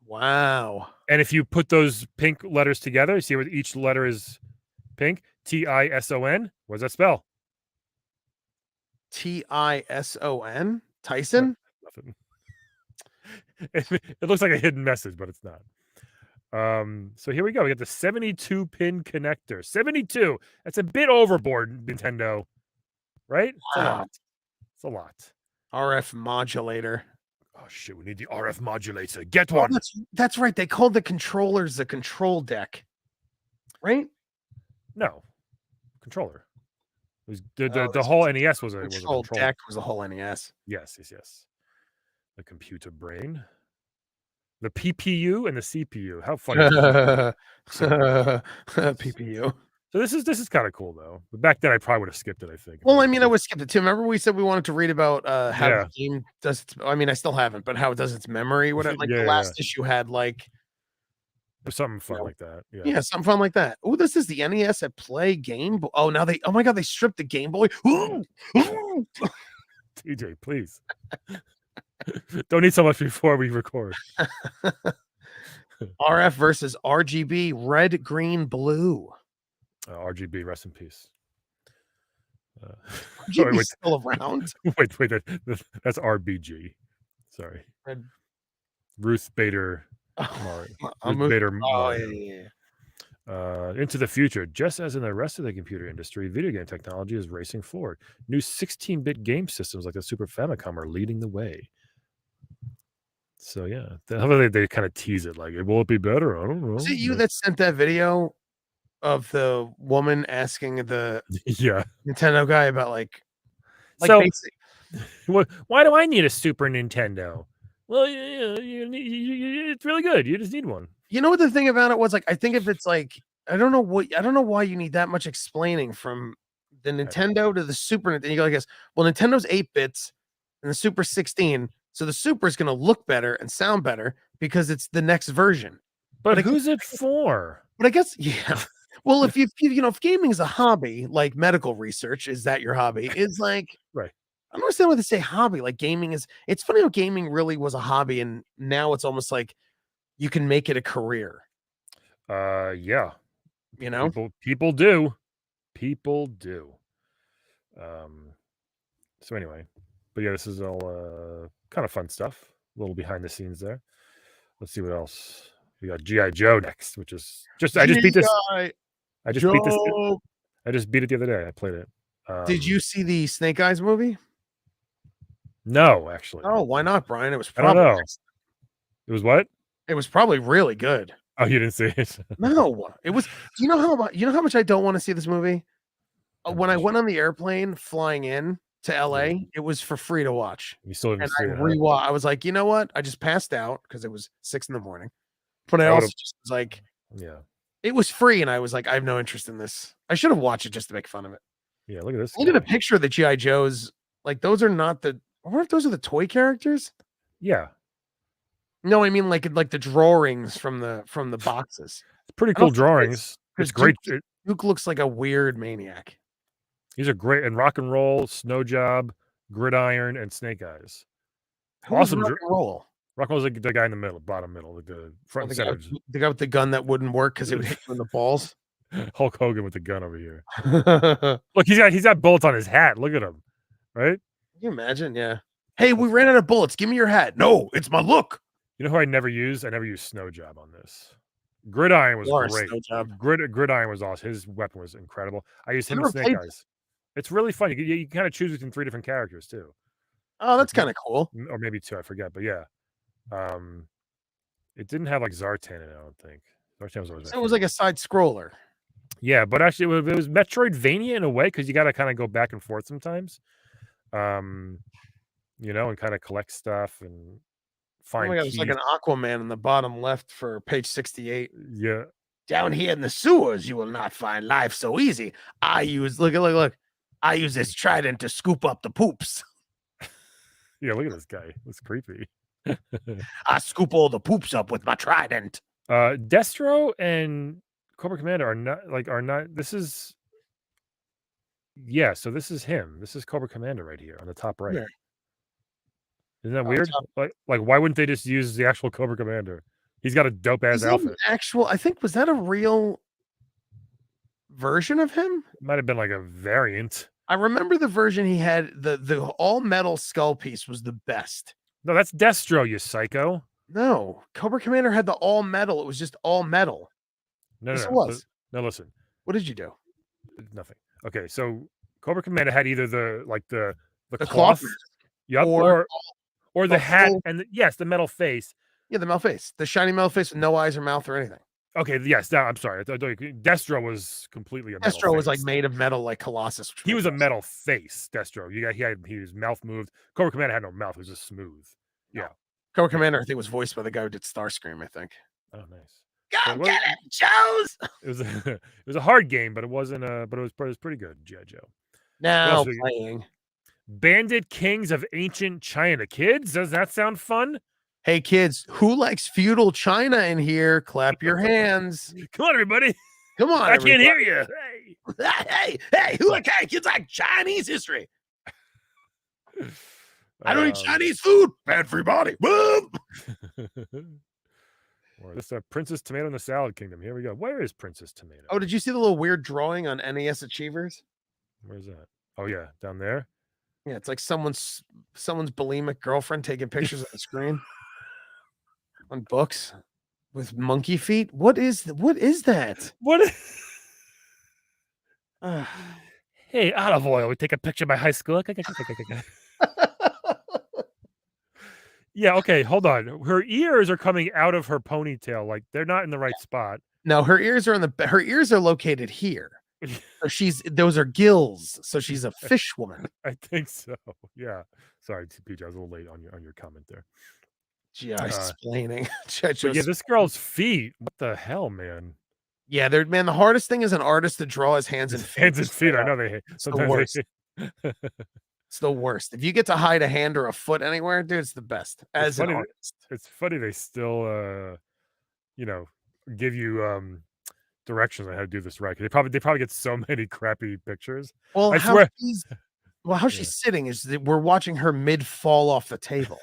Wow. And if you put those pink letters together, you see where each letter is pink? TISON. What does that spell? TISON? Tyson? Nothing. It looks like a hidden message, but it's not. So here we go. We got the 72 pin connector. 72. That's a bit overboard, Nintendo. Right? Wow. It's a lot. RF modulator. Oh shit, we need the RF modulator. Get one. Oh, that's right. They called the controllers the control deck. Right? No. Controller. It was the whole NES was a control deck was the whole NES. Yes. The computer brain. The PPU and the CPU. How funny. PPU. So this is kind of cool though. But back then I probably would have skipped it, I think. Well, I mean, I would skip it too. Remember we said we wanted to read about how the game does its, I mean, I still haven't, but how it does its memory. What like the last issue had like something fun like that. Yeah, something fun like that. Oh, this is the NES at play game. Oh, now oh my god, they stripped the Game Boy. TJ, please. Don't eat so much before we record. RF versus RGB, red, green, blue. RGB, rest in peace. RGB's still around. Wait, that's RBG. Sorry. Ruth Bader. Ruth Bader. Into the future, just as in the rest of the computer industry, video game technology is racing forward. New 16-bit game systems like the Super Famicom are leading the way. So yeah, they kind of tease it like, will it be better? I don't know. Was it you that sent that video of the woman asking the Nintendo guy about like so why do I need a Super Nintendo? Well, it's really good. You just need one. You know what the thing about it was? Like, I think if it's like, I don't know why you need that much explaining from the Nintendo to the Super Nintendo. You go, I guess, well, Nintendo's 8 bits and the Super 16. So the Super is going to look better and sound better because it's the next version. But who's it for? But I guess, well, if if gaming is a hobby, like medical research, is that your hobby? Is like, right. I don't understand why they say hobby. Like gaming is, it's funny how gaming really was a hobby. And now it's almost like you can make it a career. Yeah. You know, people do. So anyway, but yeah, this is all kind of fun stuff. A little behind the scenes there. Let's see what else. We got G.I. Joe next, which is I just beat this. I just beat it the other day. I played it. Did you see the Snake Eyes movie? No, actually. Oh, why not, Brian? It was probably. I don't know. It was what? It was probably really good. Oh, you didn't see it? No, it was. You know how much I don't want to see this movie? When I went on the airplane flying in to LA, it was for free to watch. You still didn't see it? I was like, you know what? I just passed out because it was 6 a.m. But I also just was like, it was free, and I was like, I have no interest in this. I should have watched it just to make fun of it. Yeah, look at this. Look at the picture of the G.I. Joes. Like, those are not the. I wonder if those are the toy characters. Yeah. No, I mean like the drawings from the boxes. It's pretty I don't cool think drawings. It's great. Duke looks like a weird maniac. These are great. And Rock and Roll, Snow Job, Gridiron, and Snake Eyes. Who's Awesome. Rock and Roll? Rock and Roll's like the guy in the middle, bottom middle, like the front and center. The guy with the gun that wouldn't work because it would hit you in the balls. Hulk Hogan with the gun over here. Look, he's got bullets on his hat. Look at him. Right? Can you imagine? Yeah. Hey, we ran out of bullets. Give me your hat. No, it's my look. You know who I never used? I never used Snow Job on this. Gridiron was great. Gridiron was awesome. His weapon was incredible. I used him and Snake Eyes. It's really fun. You kind of choose between 3 different characters too. Oh, that's kind of cool. Or maybe 2, I forget. But yeah. It didn't have like Zartan in it, I don't think. Zartan was always so it was like a side scroller. Yeah, but actually it was Metroidvania in a way because you got to kind of go back and forth sometimes. You know, and kind of collect stuff and find. Oh my God, it's like an Aquaman in the bottom left for page 68. Yeah. Down here in the sewers, you will not find life so easy. Look. I use this trident to scoop up the poops. Yeah, look at this guy. It's creepy. I scoop all the poops up with my trident. Destro and Cobra Commander are not. This is. Yeah, so this is him. This is Cobra Commander right here on the top right. Yeah. Isn't that weird? Like, why wouldn't they just use the actual Cobra Commander? He's got a dope ass outfit. I think was that a real version of him? It might have been like a variant. I remember the version he had. The all metal skull piece was the best. No, that's Destro, you psycho. No, Cobra Commander had the all metal. It was just all metal. No, no, listen. What did you do? Nothing. Okay, so Cobra Commander had either the cloth, yep, or the hat and the metal face. Yeah, the metal face, the shiny metal face with no eyes or mouth or anything. Okay, yes. Now I'm sorry. Destro was completely a metal Destro face. was like made of metal, like Colossus. He was a metal face. Destro. His mouth moved. Cobra Commander had no mouth. It was just smooth. Yeah. Cobra Commander, I think, was voiced by the guy who did Starscream. I think. Oh, nice. Go get him, Joes. It was a hard game, but it wasn't. But it was pretty good. G.I. Joe. Now playing Bandit Kings of Ancient China. Kids, does that sound fun? Hey kids, who likes feudal China in here? Clap your hands. Come on, everybody. Come on. I can't hear you. Hey, who like kids like Chinese history? I don't eat Chinese food. Bad for your body. Boom. Or this Princess Tomato in the Salad Kingdom. Here we go. Where is Princess Tomato? Oh, did you see the little weird drawing on NES Achievers? Where's that? Oh yeah, down there. Yeah, it's like someone's bulimic girlfriend taking pictures on the screen. On books with monkey feet. What is that? What? Hey, olive oil. We take a picture of my high school. Yeah. Okay. Hold on. Her ears are coming out of her ponytail. Like they're not in the right spot. No, her ears are her ears are located here. So those are gills. So she's a fish woman. I think so. Yeah. Sorry, PJ. I was a little late on your comment there. Explaining. This girl's feet. What the hell, man? Yeah, man. The hardest thing as an artist to draw his hands and feet. Hands and feet. I know they hate. It's the worst. It's the worst. If you get to hide a hand or a foot anywhere, dude, it's the best. As an artist, it's funny they still, give you directions on how to do this right. They probably get so many crappy pictures. Well, how she's sitting is that we're watching her mid fall off the table.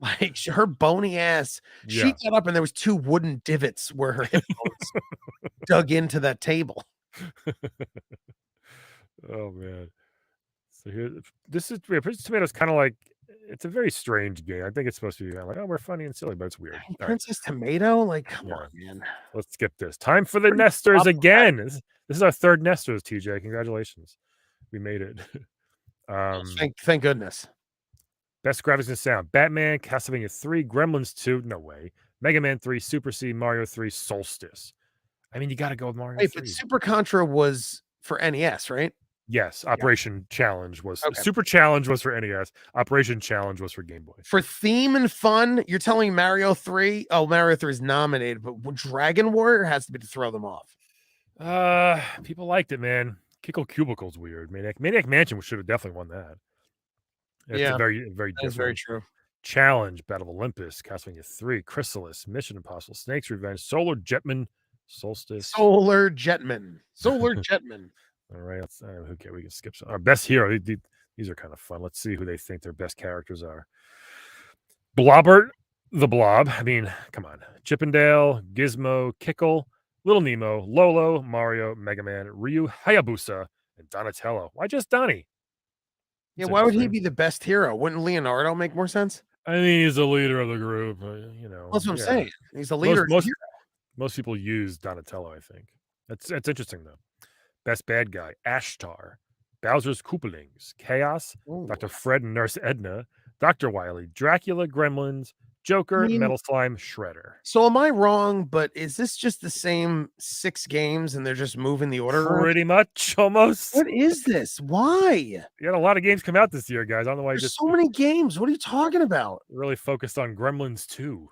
Like her bony ass, she got up and there was 2 wooden divots where her hip bones dug into that table. Oh man! So here, Princess Tomato's kind of like it's a very strange game. I think it's supposed to be like, oh, we're funny and silly, but it's weird. Princess Tomato, like, come on, man. Let's skip this. Time for the Nesters again. This is our 3rd Nesters, TJ. Congratulations, we made it. Thank goodness. Best graphics and sound: Batman, Castlevania 3, Gremlins 2, no way, Mega Man 3, Super C, Mario 3, Solstice. I mean, you got to go with Mario 3. But Super Contra was for NES, right? Yes, Operation Challenge was Super Challenge was for NES. Operation Challenge was for Game Boy. For theme and fun, you're telling Mario 3? Oh, Mario 3 is nominated, but Dragon Warrior has to be to throw them off. People liked it, man. Kickle Cubicle's weird. Maniac Mansion should have definitely won that. It's very, very different. That's very true. Challenge, Battle of Olympus, Castlevania 3, Chrysalis, Mission Impossible, Snake's Revenge, Solar Jetman, Solstice. Solar Jetman. Solar Jetman. All right, let's, who can we can skip some. Our best hero. These are kind of fun. Let's see who they think their best characters are. Blobbert the Blob. I mean, come on. Chippendale, Gizmo, Kickle, Little Nemo, Lolo, Mario, Mega Man, Ryu, Hayabusa, and Donatello. Why just Donnie? Yeah, why would he be the best hero? Wouldn't Leonardo make more sense? I mean, he's the leader of the group. You know, That's what I'm saying. He's the leader. Most people use Donatello, I think. That's interesting, though. Best bad guy, Ashtar, Bowser's Koopalings, Chaos, Ooh. Dr. Fred and Nurse Edna, Dr. Wily, Dracula, Gremlins, Joker, Metal Slime, Shredder. So am I wrong, but is this just the same 6 games and they're just moving the order around? Pretty much, almost. What is this? Why? You had a lot of games come out this year, guys. I don't know why There's so many games. What are you talking about? Really focused on Gremlins 2.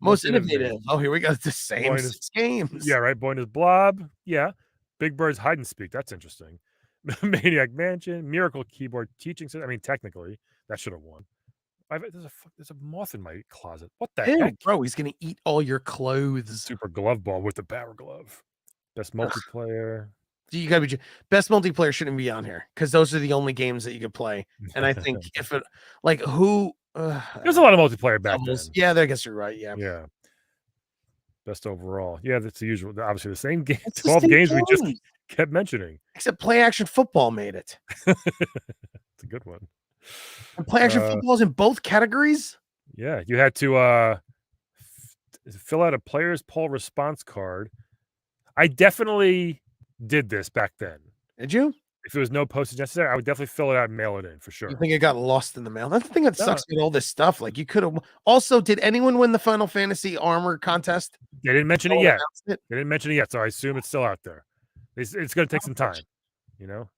Most innovative. Oh, here we go. The same 6 games. Yeah, right. Boy and his Blob. Yeah. Big Bird's Hide and Speak. That's interesting. Maniac Mansion, Miracle Keyboard Teaching System. I mean, technically, that should have won. There's a moth in my closet. What the heck? Bro, he's gonna eat all your clothes. Super Glove Ball with the Power Glove. Best multiplayer. You gotta be best multiplayer shouldn't be on here because those are the only games that you could play. And I think if it like who there's a lot of multiplayer back then. Yeah, I guess you're right. Yeah. Yeah. Best overall. Yeah, that's the usual. Obviously, the same game. 12 games we just kept mentioning. Except Play Action Football made it. It's a good one. And Play Action Football is in both categories. Yeah, you had to fill out a player's poll response card. I definitely did this back then. Did you? If there was no postage necessary, I would definitely fill it out and mail it in for sure. You think it got lost in the mail? That's the thing that sucks with all this stuff. Like you could have. Also, did anyone win the Final Fantasy armor contest? They didn't mention it yet. They didn't mention it yet, so I assume it's still out there. It's going to take some time, you know.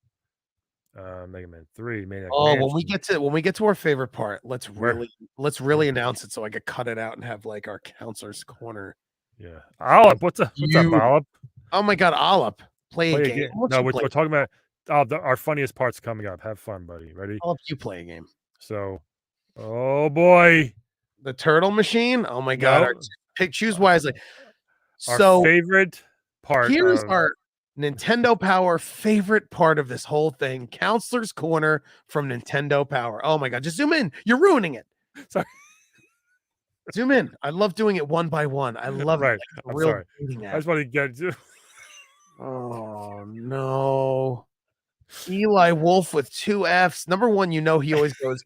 Mega Man 3, Maniac Mansion. when we get to our favorite part, let's really announce it so I could cut it out and have like our counselor's corner. Yeah, Olip, what's up, Olip? Oh my God, Olip, play a game. No, we're talking about our funniest parts coming up. Have fun, buddy. Ready? Olip, you play a game. So, oh boy, the Turtle Machine. Oh my God, choose wisely. Our favorite part. Here's our Nintendo Power favorite part of this whole thing. Counselor's Corner from Nintendo Power. Oh my God, just zoom in. You're ruining it. Sorry. Zoom in. I love doing it one by one. I love it. I'm sorry. I just want to get it. Oh no. Eli Wolf with 2 F's. Number one, he always goes,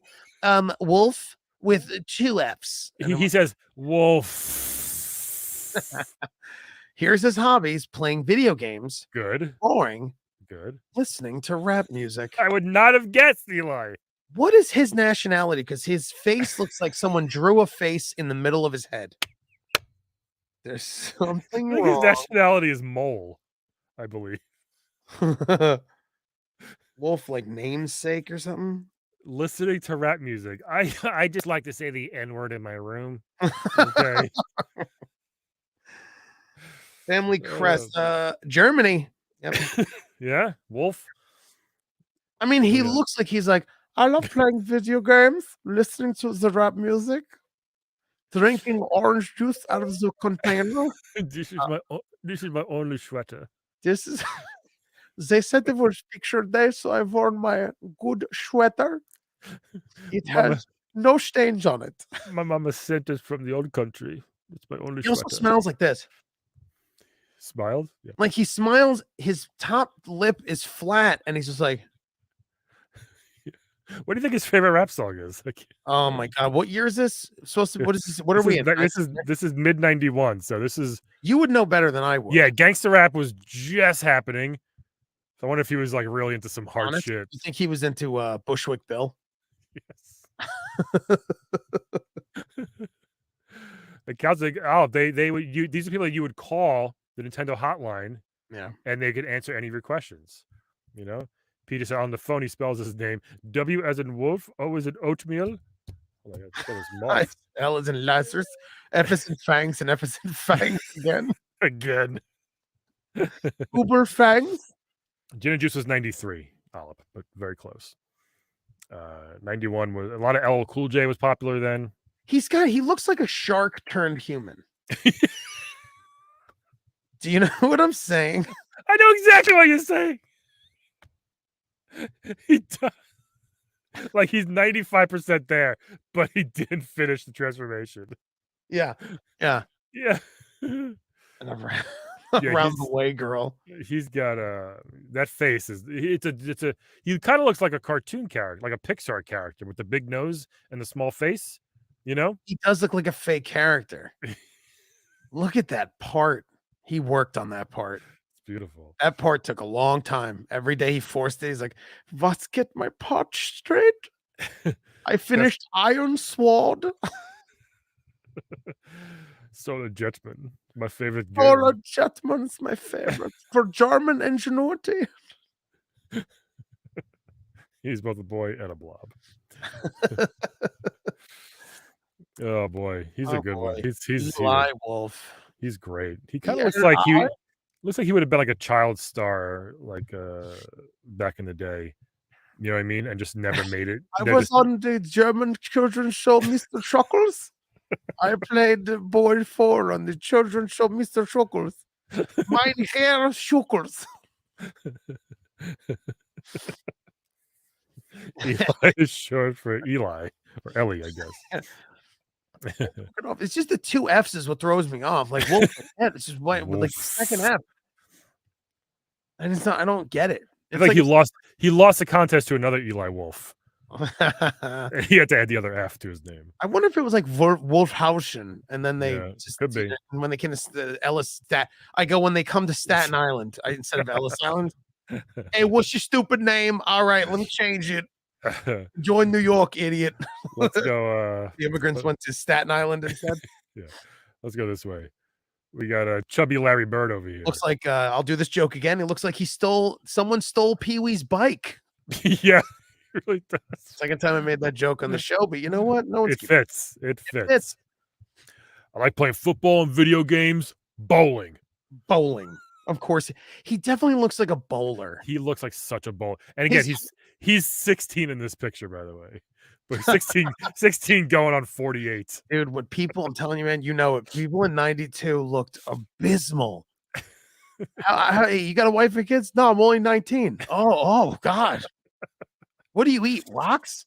Wolf with 2 F's. He says Wolf. Here's his hobbies: playing video games. Good. Drawing. Good. Listening to rap music. I would not have guessed, Eli. What is his nationality? Because his face looks like someone drew a face in the middle of his head. There's something wrong. His nationality is mole, I believe. Wolf, like namesake or something. Listening to rap music. I just like to say the N-word in my room. Okay. Family crest, Germany. Yep. Yeah, Wolf. I mean, he looks like he's like, I love playing video games, listening to the rap music, drinking orange juice out of the container. This is my only sweater. This is. They said it was picture day, so I worn my good sweater. It has no stains on it. My mama sent it from the old country. It's my only He sweater. also smells like this. Smiled? Yeah. Like he smiles, his top lip is flat, and he's just like, what do you think his favorite rap song is? Oh my God, what year is this supposed to? What is this? What are we in? This is mid 91, so this is. You would know better than I would. Yeah, gangster rap was just happening. So I wonder if he was like really into some hard shit. You think he was into Bushwick Bill? Yes. It counts like they would these are people that you would call the Nintendo hotline, and they could answer any of your questions. You know, Peter said on the phone he spells his name W as in wolf, O as in oatmeal. Oh my God, L as in Lazarus, F as in fangs, and F as in fangs again. Uber fangs. Gin and Juice was 93, Olip, but very close. 91 was a lot of LL Cool J was popular then. He looks like a shark turned human. Do you know what I'm saying? I know exactly what you're saying. He does. Like he's 95% there, but he didn't finish the transformation. Yeah. Yeah. And around Yeah, the way, girl. He's got that face is he kind of looks like a cartoon character, like a Pixar character with the big nose and the small face, you know? He does look like a fake character. Look at that part. He worked on that part. It's beautiful. That part took a long time. Every day he forced it. He's like, "Let's get my pot straight. I finished Iron Sword. Solar Jetman, my favorite game. Solar Jetman's my favorite for German ingenuity." He's both a boy and a blob. Oh boy, he's a good one. He's Eli Wolf. He's great. He kind of looks like he would have been like a child star, like back in the day. You know what I mean? And just never made it. I was on the German children's show, Mr. Chuckles. I played the boy 4 on the children's show, Mr. Chuckles. My hair Chuckles. Eli is short for Eli or Ellie, I guess. It's just the 2 F's is what throws me off. Like Wolf, it's just why with like the second F. And it's not. I don't get it. It's like he lost the contest to another Eli Wolf. He had to add the other F to his name. I wonder if it was like Wolfhausen, and then they just could be. And when they came to Ellis when they come to Staten Island instead of Ellis Island. Hey, what's your stupid name? All right, let me change it. Join New York, idiot. Let's go. The immigrants went to Staten Island instead. Yeah, let's go this way. We got a chubby Larry Bird over here. Looks like I'll do this joke again. It looks like someone stole Pee-wee's bike. Yeah, it really does. Second time I made that joke on the show, but you know what? No, it fits. It fits. I like playing football and video games. Bowling. Of course, he definitely looks like a bowler. He looks like such a bowler. And again, he's 16 in this picture, by the way. But 16 going on 48. Dude, what people, I'm telling you, man, you know it. People in 92 looked abysmal. Hey, you got a wife and kids? No, I'm only 19. Oh God. What do you eat? Rocks?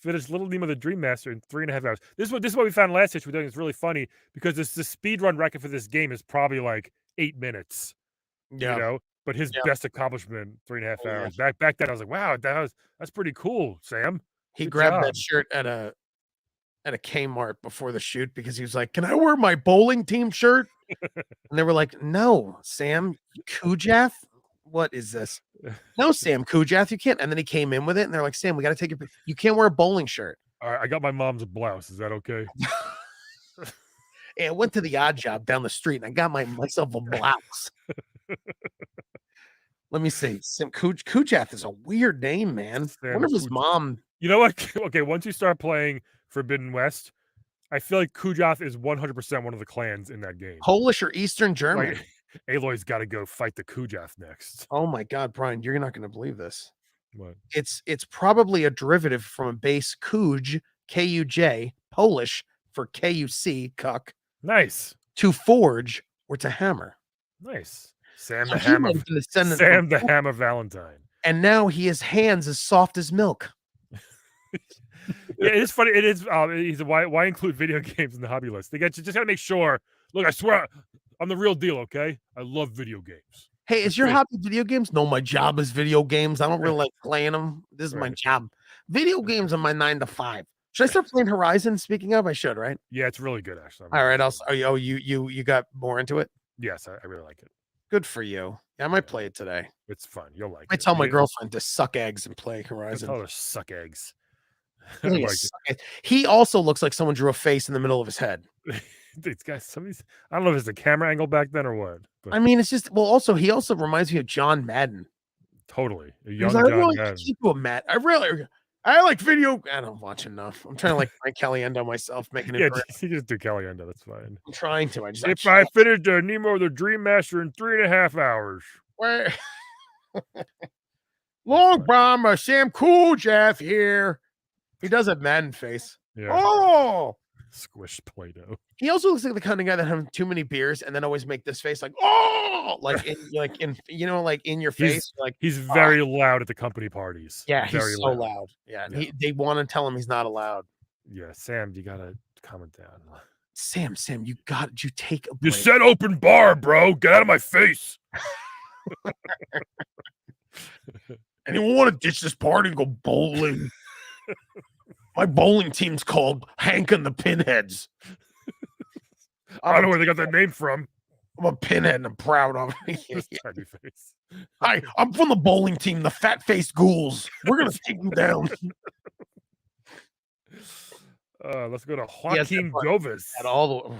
Finished Little Nemo the Dream Master in 3.5 hours. This is what we found last issue. We're doing. It's really funny because the speed run record for this game is probably like 8 minutes. Yeah. You know, but his best accomplishment 3.5 hours. Yeah. Back then, I was like, wow, that's pretty cool, Sam. He grabbed that shirt at a Kmart before the shoot because he was like, "Can I wear my bowling team shirt?" And they were like, "No, Sam Kujath. What is this? No, Sam Kujath, you can't." And then he came in with it, and they're like, "Sam, we got to take your. You can't wear a bowling shirt." All right, I got my mom's blouse. Is that okay? And I went to the Odd Job down the street, and I got myself a blouse. Let me see. Sam Kujath is a weird name, man. I wonder if his mom. You know what? Okay, once you start playing Forbidden West, I feel like Kujath is 100% one of the clans in that game. Polish or Eastern German. Like, Aloy's got to go fight the Kujath next. Oh my God, Brian, you're not going to believe this. What? It's probably a derivative from a base Kuj, K-U-J, Polish for K-U-C, cuck. Nice. To forge or to hammer. Nice. Sam the Hammer Valentine. And now he has hands as soft as milk. Yeah, it's funny. It is. Why include video games in the hobby list? They just got to make sure. Look, I swear, I'm the real deal. Okay, I love video games. Hey, is your hobby video games? No, my job is video games. I don't really like playing them. This is my job. Video games are my 9 to 5. Should I start playing Horizon? Speaking of, I should, right? Yeah, it's really good, actually. All right, you got more into it? Yes, I really like it. Good for you. Yeah, I might play it today. It's fun. You'll like it. I tell my girlfriend to suck eggs and play Horizon. Tell her to suck eggs. He also looks like someone drew a face in the middle of his head. It's got somebody's. I don't know if it's the camera angle back then or what. But I mean, it's just he also reminds me of John Madden. Totally, a young John Madden. I like video. I don't watch enough. I'm trying to like Frank Caliendo myself, making it. Yeah, you just do Caliendo. That's fine. I'm trying to. I finished Nemo the Dream Master in 3.5 hours. Where? Long bomber Sam Cool Jeff here. He does a Madden face. Yeah. Oh, Squish Play-Doh. he also looks like the kind of guy that have too many beers and then always make this face like oh, like in your face. Like He's very loud at the company parties. yeah, very he's so loud. Yeah, and Yeah. they want to tell him he's not allowed. Yeah, Sam, you gotta calm it down. Sam, you take a You break. said open bar, bro. Get out of my face. Anyone want to ditch this party and go bowling? My bowling team's called Hank and the Pinheads. I don't know where they got that name from. I'm a pinhead and I'm proud of it. This tiny face. Hi, I'm from the bowling team, the fat-faced ghouls. We're gonna take you down. Let's go to Joaquin Govis. At all the,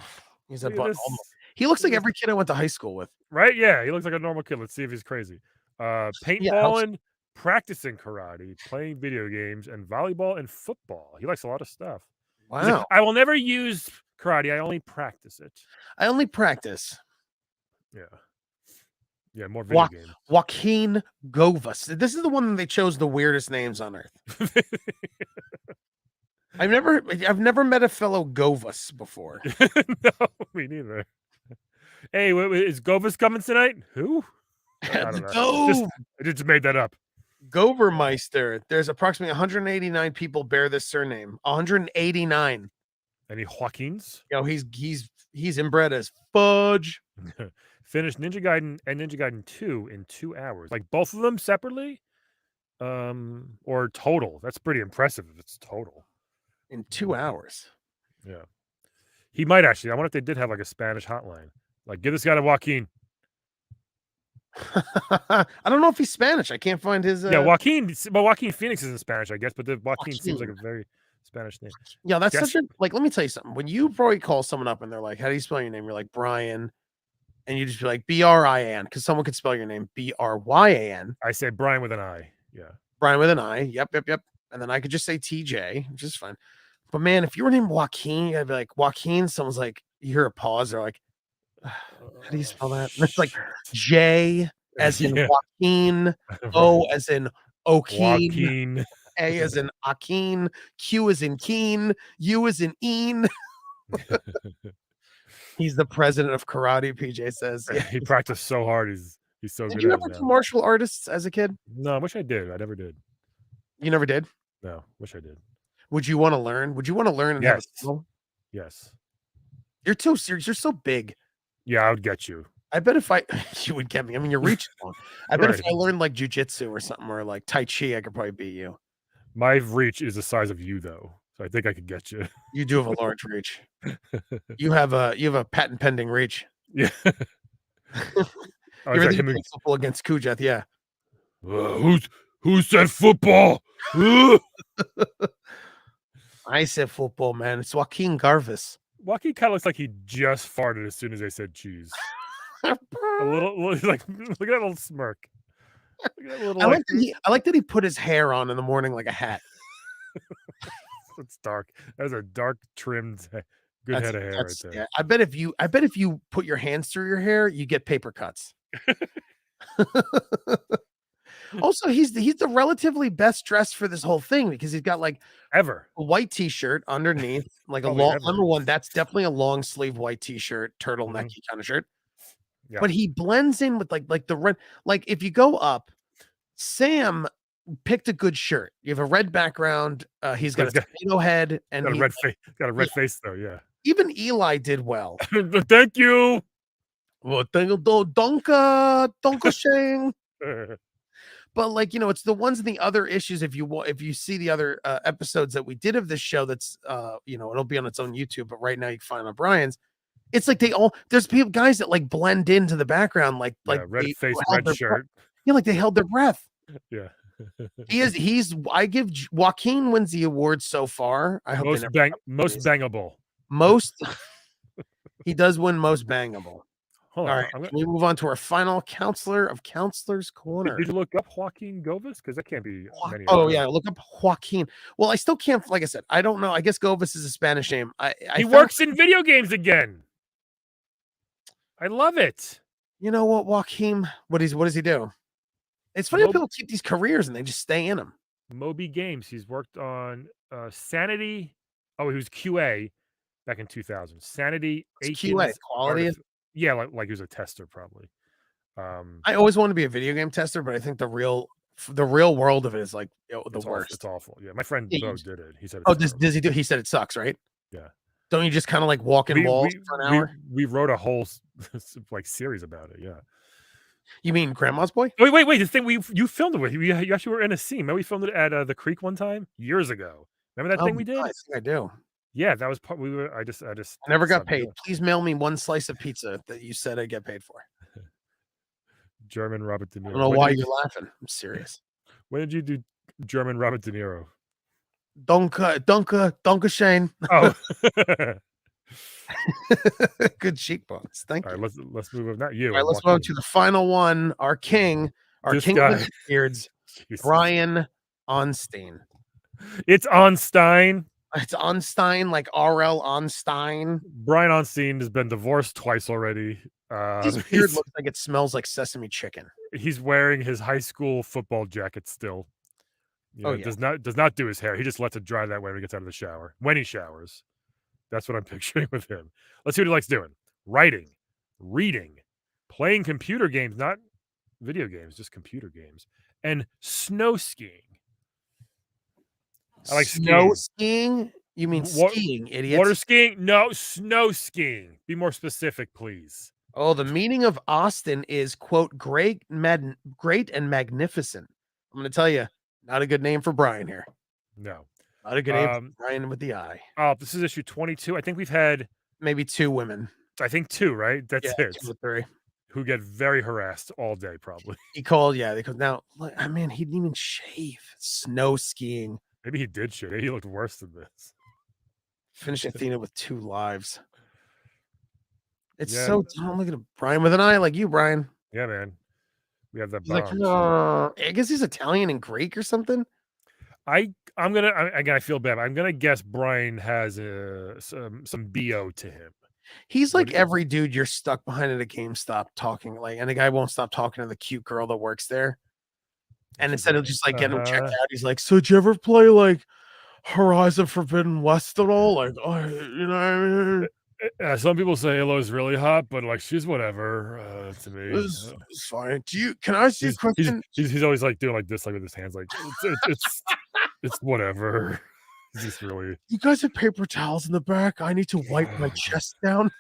he's a Look at button. this. He looks like every kid I went to high school with. Right? Yeah, he looks like a normal kid. Let's see if he's crazy. Paintballing, practicing karate, playing video games, and volleyball and football. He likes a lot of stuff. He's like, Wow. I will never use karate. I only practice it. I only practice. Yeah. Yeah, more video games. Joaquin Govas. This is the one that they chose the weirdest names on earth. I've never met a fellow Govas before. No, me neither. Hey, is Govas coming tonight? Who? I don't know. I just made that up. Govermeister. There's approximately 189 people bear this surname. 189. Any Joaquins? You know, he's inbred as fudge. Finished Ninja Gaiden and Ninja Gaiden 2 in 2 hours. Like both of them separately? Or total. That's pretty impressive if it's total. In 2 hours. Yeah. He might actually. I wonder if they did have like a Spanish hotline. Like, give this guy to Joaquin. I don't know if he's Spanish. I can't find his. Yeah, Joaquin. But Joaquin Phoenix isn't Spanish, I guess. But the Joaquin seems like a very Spanish name. Yeah, that's such a like. Let me tell you something. When you probably call someone up and they're like, "How do you spell your name?" You're like Brian, and you just be like Brian because someone could spell your name Bryan. I say Brian with an I. Yeah, Brian with an I. Yep. And then I could just say TJ, which is fine. But man, if you were named Joaquin, I'd be like Joaquin. Someone's like, you hear a pause. They're like, how do you spell that? And it's like J as in Joaquin, O as in Okeen, A as in Akin, Q as in Keen, U as in Een. He's the president of karate, PJ says. Yeah. He practiced so hard. He's so good. Did you ever do martial artists as a kid? No, I wish I did. I never did. You never did? No, wish I did. Would you want to learn? Would you want to learn? And Yes. have a skill? Yes. You're too serious. You're so big. Yeah, I would get you. I bet if you would get me. I mean, you're reaching long. I bet if I learned like jujitsu or something or like Tai Chi, I could probably beat you. My reach is the size of you, though, so I think I could get you. You do have a large reach. You have a patent pending reach. Yeah. You're the football against Kujeth, yeah. Who said football? I said football, man. It's Joaquin Garvis. Joaquin kind of looks like he just farted as soon as they said cheese. A little like look at that little smirk. Look at that little, I like that he put his hair on in the morning like a hat. It's dark. That's a dark trimmed good head of hair right there. Yeah, I bet if you put your hands through your hair, you get paper cuts. Also, he's the relatively best dressed for this whole thing because he's got like ever a white t-shirt underneath, like a long number one. That's definitely a long sleeve white t-shirt, turtlenecky kind of shirt. Yeah. But he blends in with like the red. Like if you go up, Sam picked a good shirt. You have a red background. He's got a tomato head and got a red face. Got a red face though. Yeah. Even Eli did well. Thank you. Well, donka shang. But like, you know, it's the ones in the other issues. If you see the other episodes that we did of this show, that's you know, it'll be on its own YouTube. But right now you can find on Brian's. It's like there's guys that like blend into the background, like red face, red shirt. Yeah, like they held their breath. Yeah. I give Joaquin wins the award so far. I hope most bangable. He does win most bangable. Hold All right, can we move on to our final counselor of Counselor's Corner? Did you look up Joaquin Govis? Because that can't be many. Oh, yeah, look up Joaquin. Well, I still can't, like I said, I don't know. I guess Govis is a Spanish name. He works in video games again. I love it. You know what, Joaquin? What does he do? It's funny how people keep these careers and they just stay in them. Moby Games. He's worked on Sanity. Oh, he was QA back in 2000. Sanity, It's QA quality. Yeah, like he was a tester probably. I always wanted to be a video game tester, but I think the real world of it is like the worst. It's awful. Yeah, my friend Bo did it. He said, does he do? He said it sucks, right? Yeah. Don't you just kind of like walk in walls for an hour? We wrote a whole like series about it. Yeah. You mean Grandma's Boy? Wait! The thing you filmed it with you actually were in a scene. Remember we filmed it at the creek one time years ago. Remember that thing we did? I think I do. Yeah, that was part. I just never got paid. Please mail me one slice of pizza that you said I'd get paid for. German Robert De Niro. I don't know why you're laughing. I'm serious. When did you do German Robert De Niro? Donka Shane. Oh. Good cheekbones. Thank you. All right, let's move on. Not you. All right, let's move on to the final one. Our king of the beards, Brian Onstein. It's Onstein. It's Onstein, like R.L. Onstein. Brian Onstein has been divorced twice already. His beard looks like it smells like sesame chicken. He's wearing his high school football jacket still. Does not do his hair. He just lets it dry that way when he gets out of the shower. When he showers. That's what I'm picturing with him. Let's see what he likes doing. Writing, reading, playing computer games, not video games, just computer games, and snow skiing. I like snow skiing. You mean skiing, idiot? Water skiing? No, snow skiing. Be more specific, please. Oh, the meaning of Austin is, quote, great and magnificent. I'm going to tell you, not a good name for Brian here. No. Not a good name for Brian with the I. Oh, this is issue 22. I think we've had maybe 2 women. I think 2, right? That's it. 2 or 3. Who get very harassed all day, probably. They called, now, look, I mean, he didn't even shave. Snow skiing. Maybe he did shit. He looked worse than this. Finished Athena with 2 lives. It's so dumb. Look at him. Brian with an I, like you, Brian. Yeah, man. We have that. Like, no. I guess he's Italian and Greek or something. I'm gonna again. I feel bad. I'm gonna guess Brian has some BO to him. He's like every dude you're stuck behind at a GameStop talking like, and the guy won't stop talking to the cute girl that works there. And instead of just like getting him checked out, he's like, "So did you ever play like Horizon Forbidden West at all? Like, oh, you know what I mean?" Some people say Halo's really hot, but like she's whatever to me. It's fine. Can I ask you a question? He's always like doing like this, like with his hands, like it's whatever. He's just really. You guys have paper towels in the back. I need to wipe my chest down.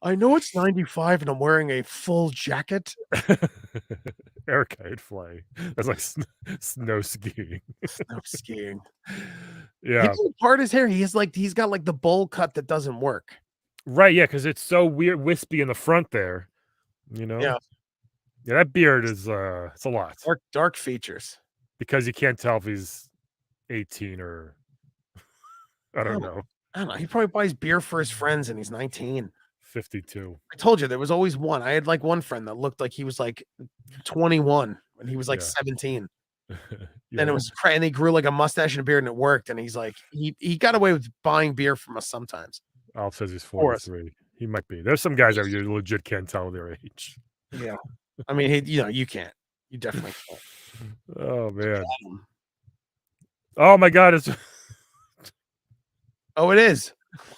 I know it's 95 and I'm wearing a full jacket. Eric, I'd fly. That's like snow skiing. Snow skiing. Yeah. He doesn't part his hair. He's got like the bowl cut that doesn't work. Right. Yeah. Because it's so weird, wispy in the front there. You know. Yeah. Yeah. That beard is it's a lot. Dark features. Because you can't tell if he's 18 or I don't know. I don't know. He probably buys beer for his friends and he's 19. 52. I told you there was always one. I had like one friend that looked like he was like 21 when he was like 17. And it was crazy. And he grew like a mustache and a beard and it worked. And he's like, he got away with buying beer from us sometimes. Al says he's 43. He might be. There's some guys that you legit can't tell their age. Yeah. I mean, you can't. You definitely can't. Oh man. Oh my God. It's oh, it is.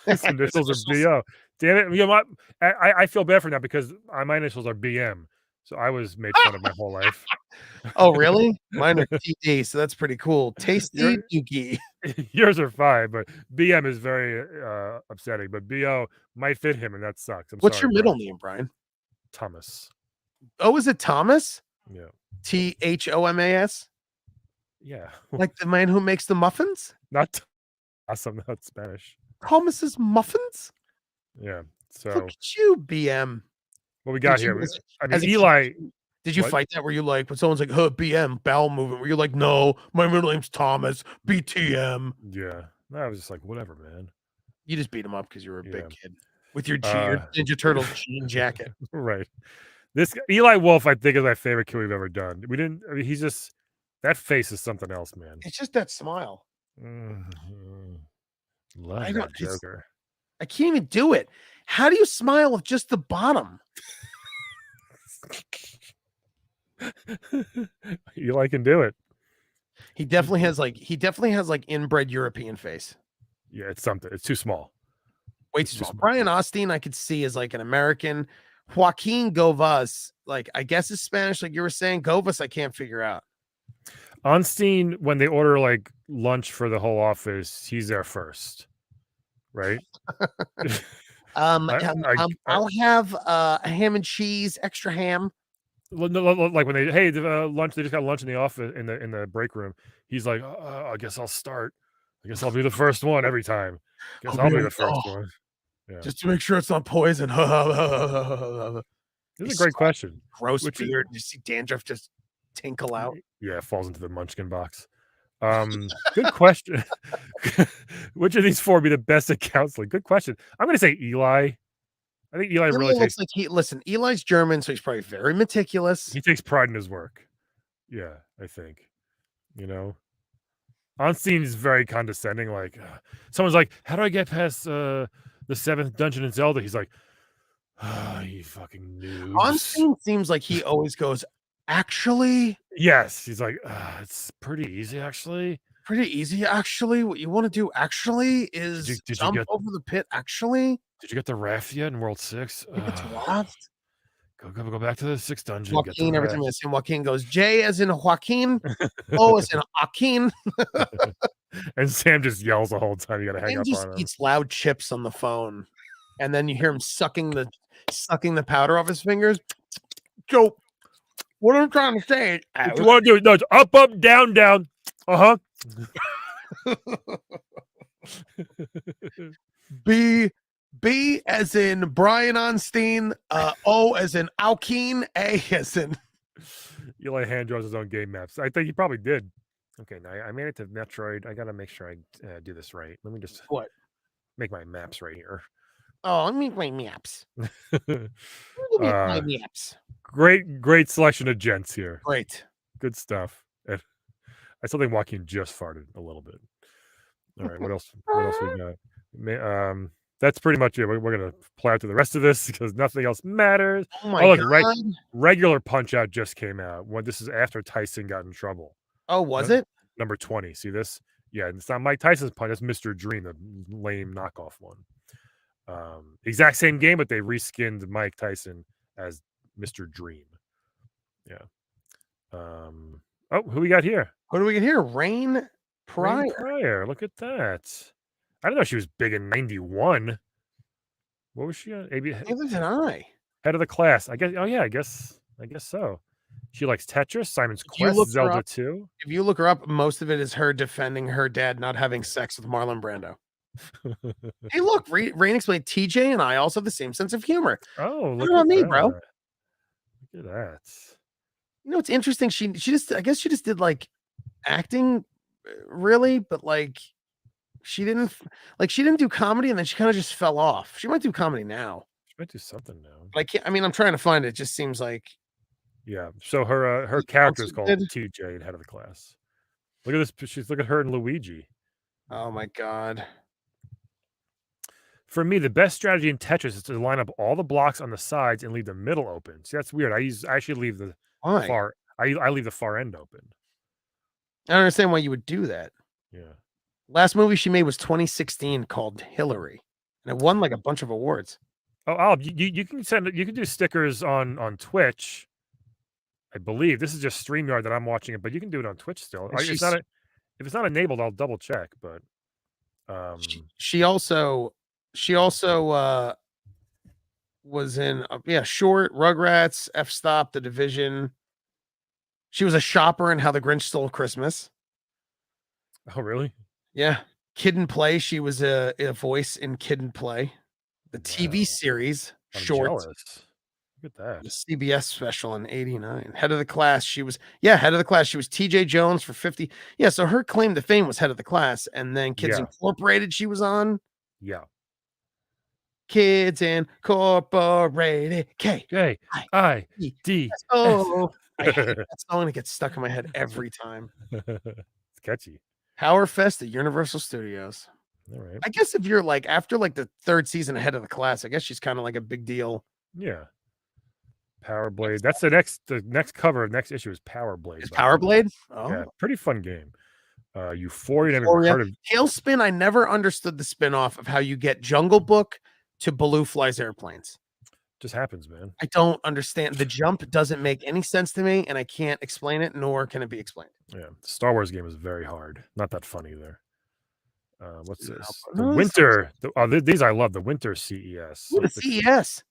His initials are BO. Damn it. You know what? I feel bad for that because my initials are BM. So I was made fun of my whole life. Oh, really? Mine are TD, so that's pretty cool. Tasty Yuki. Yours are fine, but BM is very upsetting. But BO might fit him, and that sucks. What's your middle name, Brian? Thomas. Oh, is it Thomas? Yeah. THOMAS? Yeah. Like the man who makes the muffins? Not awesome, not Spanish. Thomas's muffins? Yeah. So look at you, BM. What we got here? I mean, Eli. Did you fight that? Were you like when someone's like, "Huh, BM, bowel movement"? Were you like, "No, my middle name's Thomas, BTM"? Yeah. I was just like, whatever, man. You just beat him up because you were a big kid with your Ninja Turtle jean jacket. Right. This Eli Wolf, I think, is my favorite kid we've ever done. We didn't. I mean, he's just that face is something else, man. It's just that smile. Love that Joker. I can't even do it. How do you smile with just the bottom? Eli can do it. He definitely has like inbred European face. Yeah, it's something. It's too small. Way too small. Brian Austin, I could see as like an American. Joaquin Govas, like I guess is Spanish, like you were saying. Govas, I can't figure out. Onstein, when they order like lunch for the whole office, he's there first, right? I'll have a ham and cheese, extra ham. Like when they lunch, they just got lunch in the office in the break room. He's like, I guess I'll start. I guess I'll be the first one every time. Guess I'll be the first one. Yeah. Just to make sure it's not poison. This is a great question. Gross beard. You see dandruff just tinkle out. Yeah, it falls into the munchkin box. Good question. Which of these four would be the best at counseling? Good question. I'm going to say Eli. I think Eli really looks like listen, Eli's German, so he's probably very meticulous. He takes pride in his work. Yeah, I think. Onstein is very condescending. Like, someone's like, how do I get past the 7th dungeon in Zelda? He's like, you fucking noobs. Onstein seems like he always goes, actually? Yes. He's like, it's pretty easy, actually. Pretty easy, actually. What you want to do, actually, is jump over the pit, actually? Did you get the raft yet in World 6? It's raft. Go back to the 6th dungeon. Joaquin, every time I see Joaquin goes, J as in Joaquin, O as in Joaquin. And Sam just yells the whole time. You got to hang up on him. He eats loud chips on the phone. And then you hear him sucking the powder off his fingers. So, what I'm trying to say is... What you want to do? No, it's up, down, down. Uh-huh. B as in Brian Onstein, O as in Alkeen, A as in... Eli hand draws his own game maps. I think he probably did. Okay, now I made it to Metroid. I got to make sure I do this right. Let me just make my maps right here. Oh, let me make my maps. Great selection of gents here. Great. Good stuff. And I still think Joaquin just farted a little bit. All right, what else we got? That's pretty much it. We're going to play out to the rest of this because nothing else matters. Oh my God. Regular Punch-Out just came out. This is after Tyson got in trouble. Oh, was it? Number 20. See this? Yeah, it's not Mike Tyson's punch. That's Mr. Dream, the lame knockoff one. Exact same game, but they reskinned Mike Tyson as Mr. Dream. Yeah. Oh, who we got here? What do we get here? Rain Pryor. Look at that. I don't know if she was big in 91. What was she on? Neither did I. Head of the class. I guess. Oh yeah, I guess so. She likes Tetris, Simon's Quest, Zelda 2. If you look her up, most of it is her defending her dad not having sex with Marlon Brando. Hey, look, Rain explained TJ and I also have the same sense of humor. Oh, look at me, bro. Look at that. You know, it's interesting. She just, I guess she just did like acting, really, but like she didn't do comedy, and then she kind of just fell off. She might do comedy now. She might do something now. But I'm trying to find it. It just seems like. Yeah. So her character is called TJ in Head of the Class. Look at this. Look at her and Luigi. Oh my God. For me, the best strategy in Tetris is to line up all the blocks on the sides and leave the middle open. See, that's weird. I actually leave the far. I leave the far end open. I don't understand why you would do that. Yeah. Last movie she made was 2016 called Hillary, and it won like a bunch of awards. Oh, you can do stickers on Twitch. I believe this is just StreamYard that I'm watching it, but you can do it on Twitch still. If it's not enabled, I'll double check. But she also was in Short, Rugrats, F-Stop, The Division. She was a shopper in How the Grinch Stole Christmas. Oh, really? Yeah. Kid and Play. She was a voice in Kid and Play, the TV series. I'm Short. jealous. Look at that. The CBS special in '89. Head of the Class. She was Head of the Class. She was TJ Jones for 50. Yeah. So her claim to fame was Head of the Class, and then Kids Incorporated. She was on. Yeah. Kids Incorporated. K-I-D. Oh, I hate that song. It gets stuck in my head every time. It's catchy. Power Fest at Universal Studios. All right. I guess if you're like after like the third season ahead of the class, I guess she's kind of like a big deal. Yeah. Power Blade. That's the next cover. Next issue is Power Blade. Is by Power the way. Blade? Oh, Yeah, pretty fun game. Euphoria. Never even Euphoria. heard of. Tailspin. I never understood the spin-off of how you get Jungle Book to Baloo Flies Airplanes. Just happens, man. I don't understand. The jump doesn't make any sense to me, and I can't explain it, nor can it be explained. Yeah, the Star Wars game is very hard. Not that funny either. What's this? The No, Winter. These I love. The Winter CES. Ooh, the CES.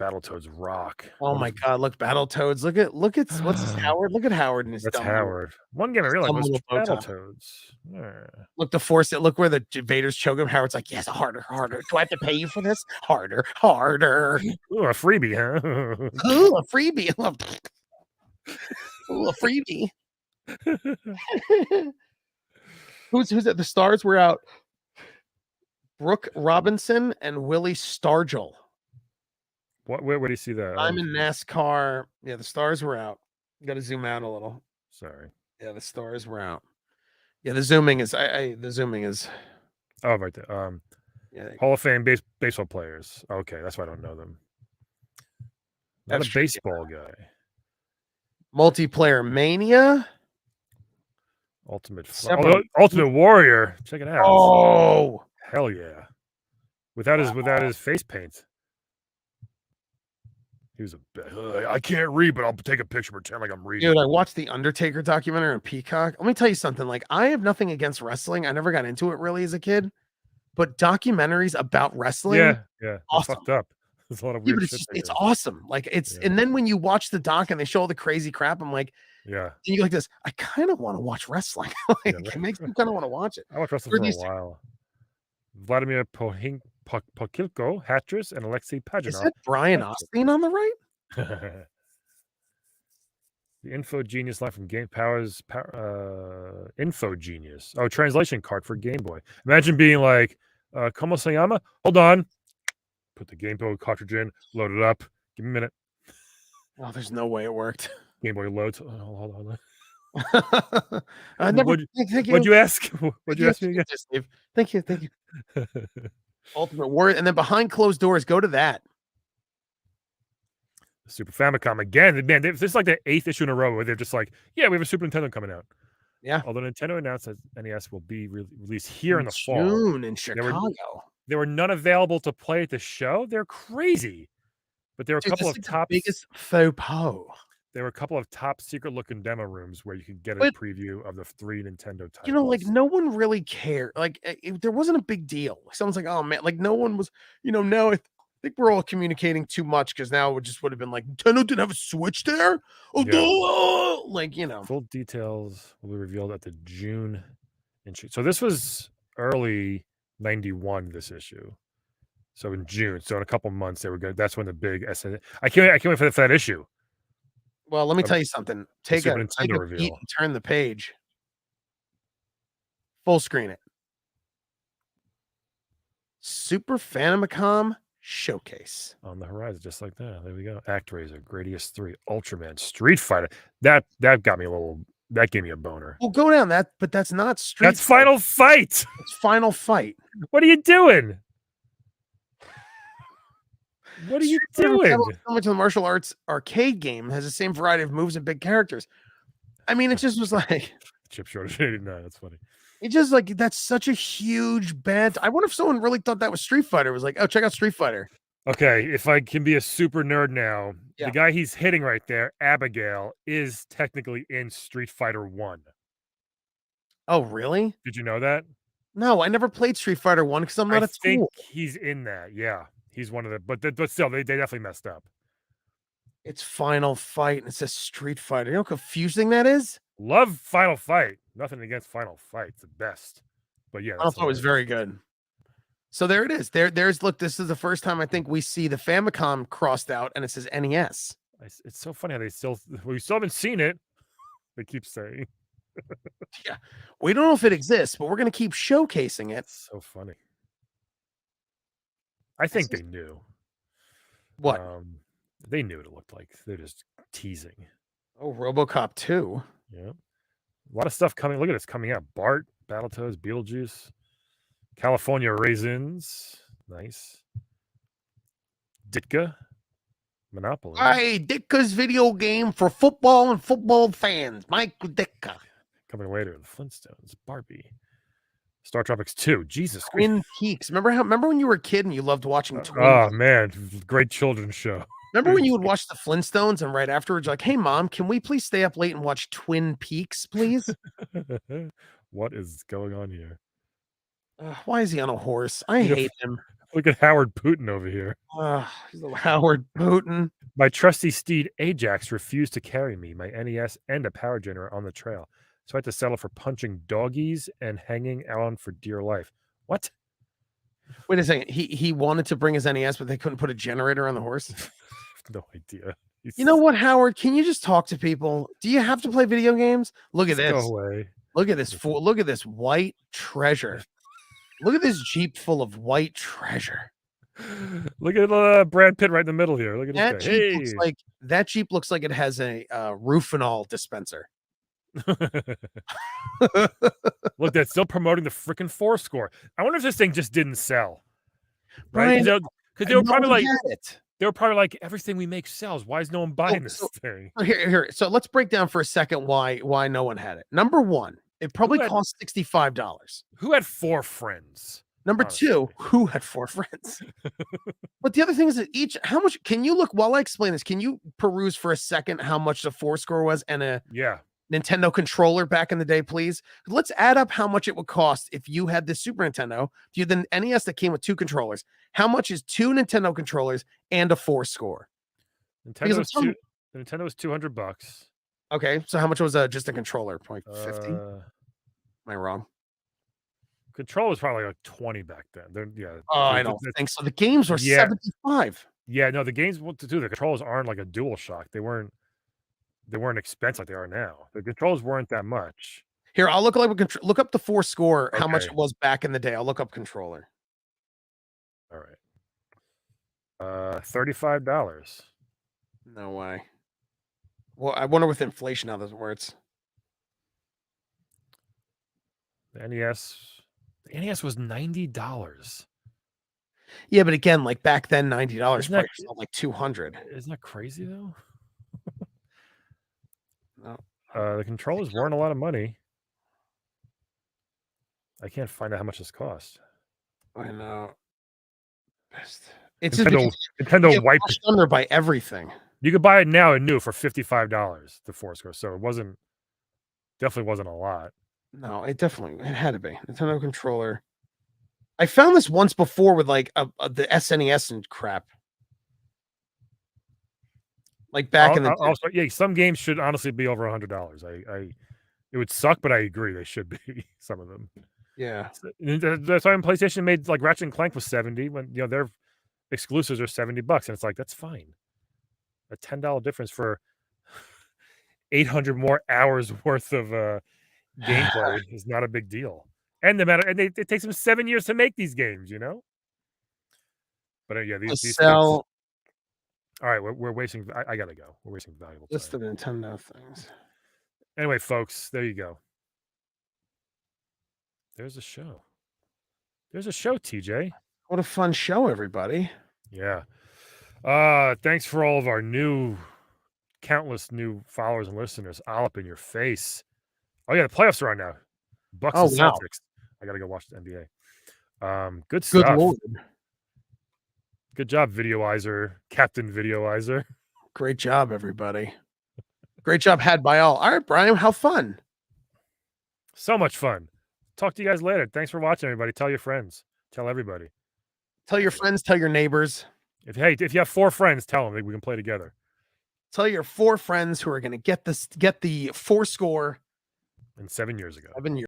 Battletoads rock. Oh my God! Look, Battletoads. Look at what's this Howard? Look at Howard and his. That's dumb Howard. One game I realized was little bow tie. Battletoads. Yeah. Look, the force. Look where the Vader's choke him. Howard's like, yes, harder. Do I have to pay you for this? Harder. Ooh, a freebie, huh? Ooh, a freebie. Ooh, a freebie. Who's it? The stars were out. Brooke Robinson and Willie Stargell. Where do you see that? I'm in NASCAR. Yeah, the stars were out. Got to zoom out a little. Sorry. Yeah, the stars were out. Yeah, the zooming is. The zooming is. Oh, right there. Yeah, Hall of Fame baseball players. Okay, that's why I don't know them. Not That's a true, baseball guy. Multiplayer Mania. Ultimate Warrior. Check it out. Oh, hell yeah! Without his face paint. He was I can't read, but I'll take a picture, pretend like I'm reading. dude! I watched the Undertaker documentary on Peacock. Let me tell you something. Like, I have nothing against wrestling. I never got into it really as a kid, but documentaries about wrestling, yeah, awesome. fucked up. There's a lot of Yeah, weird but shit. it's awesome. Like and then when you watch the doc and they show all the crazy crap, I'm like, yeah. And you like this. I kind of want to watch wrestling. It makes me kind of want to watch it. I watched wrestling for a while. Vladimir Pokilko, Hatris, and Alexei Pajanov. Is that Brian Austin on the right? The Info Genius line from Game Powers. Info Genius. Oh, translation card for Game Boy. Imagine being like, Como se llama? Hold on. Put the Game Boy cartridge in, load it up. Give me a minute. Oh, there's no way it worked. Game Boy loads. Oh, hold on. Thank you. What'd you ask? What'd you ask me again? Thank you. Ultimate Warrior. And then behind closed doors, go to that. Super Famicom again. Man, this is like the 8th issue in a row where they're just like, yeah, we have a Super Nintendo coming out. Yeah. Although Nintendo announced that NES will be released here in the fall. June in Chicago. There were none available to play at the show. They're crazy. But there were a couple of biggest faux pas. There were a couple of top secret looking demo rooms where you could get a preview of the 3 Nintendo titles. You know, like no one really cared. Like there wasn't a big deal. Someone's like, oh man, like no one was, now I think we're all communicating too much because now it just would have been like, Nintendo didn't have a Switch there? Oh, yeah. Full details will be revealed at the June issue. So this was early 91, this issue. So in June. So in a couple months they were good. That's when the big SN. I can't wait for that issue. Well, let me tell you something. Take a beat reveal. and turn the page. Full screen it. Super Famicom Showcase. On the horizon, just like that. There we go. ActRaiser, Gradius 3, Ultraman, Street Fighter. That got me that gave me a boner. Well, go down that, but that's not Street That's Final Fight. It's Final Fight. What are you doing? What are you doing? So much of the martial arts arcade game has the same variety of moves and big characters. I mean, it just was like chip shortage. No, that's funny. It just like that's such a huge bad. I wonder if someone really thought that was Street Fighter. It was like, oh, check out Street Fighter. Okay, if I can be a super nerd now, the guy he's hitting right there, Abigail, is technically in Street Fighter 1. Oh, really? Did you know that? No, I never played Street Fighter 1 because I'm not a tool. I think he's in that. Yeah. He's one of the, but still, they definitely messed up. It's Final Fight and it says Street Fighter. You know how confusing that is? Love Final Fight. Nothing against Final Fight. It's the best. But yeah. Final Fight was very good. So there it is. There's look, this is the first time I think we see the Famicom crossed out and it says NES. It's so funny how we still haven't seen it. They keep saying. Yeah. We don't know if it exists, but we're going to keep showcasing it. It's so funny. I think they knew. What? They knew what it looked like. They're just teasing. Oh, RoboCop 2. Yeah. A lot of stuff coming. Look at this coming out. Bart, Battletoads, Beetlejuice, California Raisins. Nice. Ditka. Monopoly. Hey, Ditka's video game for football and football fans. Michael Ditka. Coming later, the Flintstones, Barbie, Star Tropics 2. Jesus Christ. Twin Peaks. Remember when you were a kid and you loved watching Twin Oh Peaks? man, great children's show. Remember when you would watch the Flintstones and right afterwards, like, hey mom, can we please stay up late and watch Twin Peaks, please? What is going on here? Why is he on a horse? I hate him. Look at Howard Putin over here. He's a Howard Putin. My trusty steed Ajax refused to carry me, my NES, and a power generator on the trail. So I had to settle for punching doggies and hanging out for dear life. What? Wait a second. He wanted to bring his NES, but they couldn't put a generator on the horse. No idea. You know what, Howard? Can you just talk to people? Do you have to play video games? Look at this. Go away. Look at this fool. Look at this white treasure. Look at this Jeep full of white treasure. Look at Brad Pitt right in the middle here. Look at That this Jeep guy. looks like that Jeep looks like it has a Rufinol dispenser. Look, that's still promoting the freaking Fourscore. I wonder if this thing just didn't sell. Brian, Right? Because they were probably like it. they were probably like everything we make sells. Why is no one buying this thing? Here. So let's break down for a second why no one had it. Number one, it probably cost $65. Who had 4 friends? Number two, who had 4 friends? But the other thing is that how much can you look while I explain this? Can you peruse for a second how much the Fourscore was and a Nintendo controller back in the day, please? Let's add up how much it would cost if you had this Super Nintendo. If you had the NES that came with 2 controllers, how much is 2 Nintendo controllers and a Fourscore? Nintendo was $200. Okay, so how much was just a controller? Like 50? Am I wrong? Control was probably like 20 back then. Oh, I don't think so. The games were 75. Yeah, no, the games what to do. The controls aren't like a DualShock. They weren't expensive like they are now. The controls weren't that much. Here, I'll look up the Fourscore, how much it was back in the day. I'll look up controller. All right. $35. No way. Well, I wonder with inflation how those works. The NES was $90. Yeah, but again, like back then, $90 probably felt like $200. Isn't that crazy though? No. The controllers weren't a lot of money. I can't find out how much this cost. I know. It's Nintendo wiped under by everything. You could buy it now and new for $55, the Fourscore. So it definitely wasn't a lot. No, it had to be Nintendo controller. I found this once before with like the SNES and crap. Like back in the also, yeah, some games should honestly be over $100. It would suck, but I agree they should be some of them. Yeah, that's why PlayStation made like Ratchet and Clank was 70 when their exclusives are $70, and it's like that's fine. A $10 difference for 800 more hours worth of gameplay is not a big deal. And it takes them 7 years to make these games, But yeah, these sell. All right, we're wasting. I gotta go. We're wasting valuable time. List of Nintendo things. Anyway, folks, there you go. There's a show. TJ. What a fun show, everybody. Yeah. Thanks for all of our countless new followers and listeners. All up in your face. Oh yeah, the playoffs are on now. Bucks and Celtics. I gotta go watch the NBA. Good stuff. Good Lord. Good job, Videoizer, Captain Videoizer. Great job, everybody. Great job had by all. All right, Brian, how fun. So much fun. Talk to you guys later. Thanks for watching, everybody. Tell your friends. Tell everybody. Tell your friends, tell your neighbors. If you have 4 friends, tell them we can play together. Tell your 4 friends who are going to get the Fourscore. And 7 years ago. 7 years.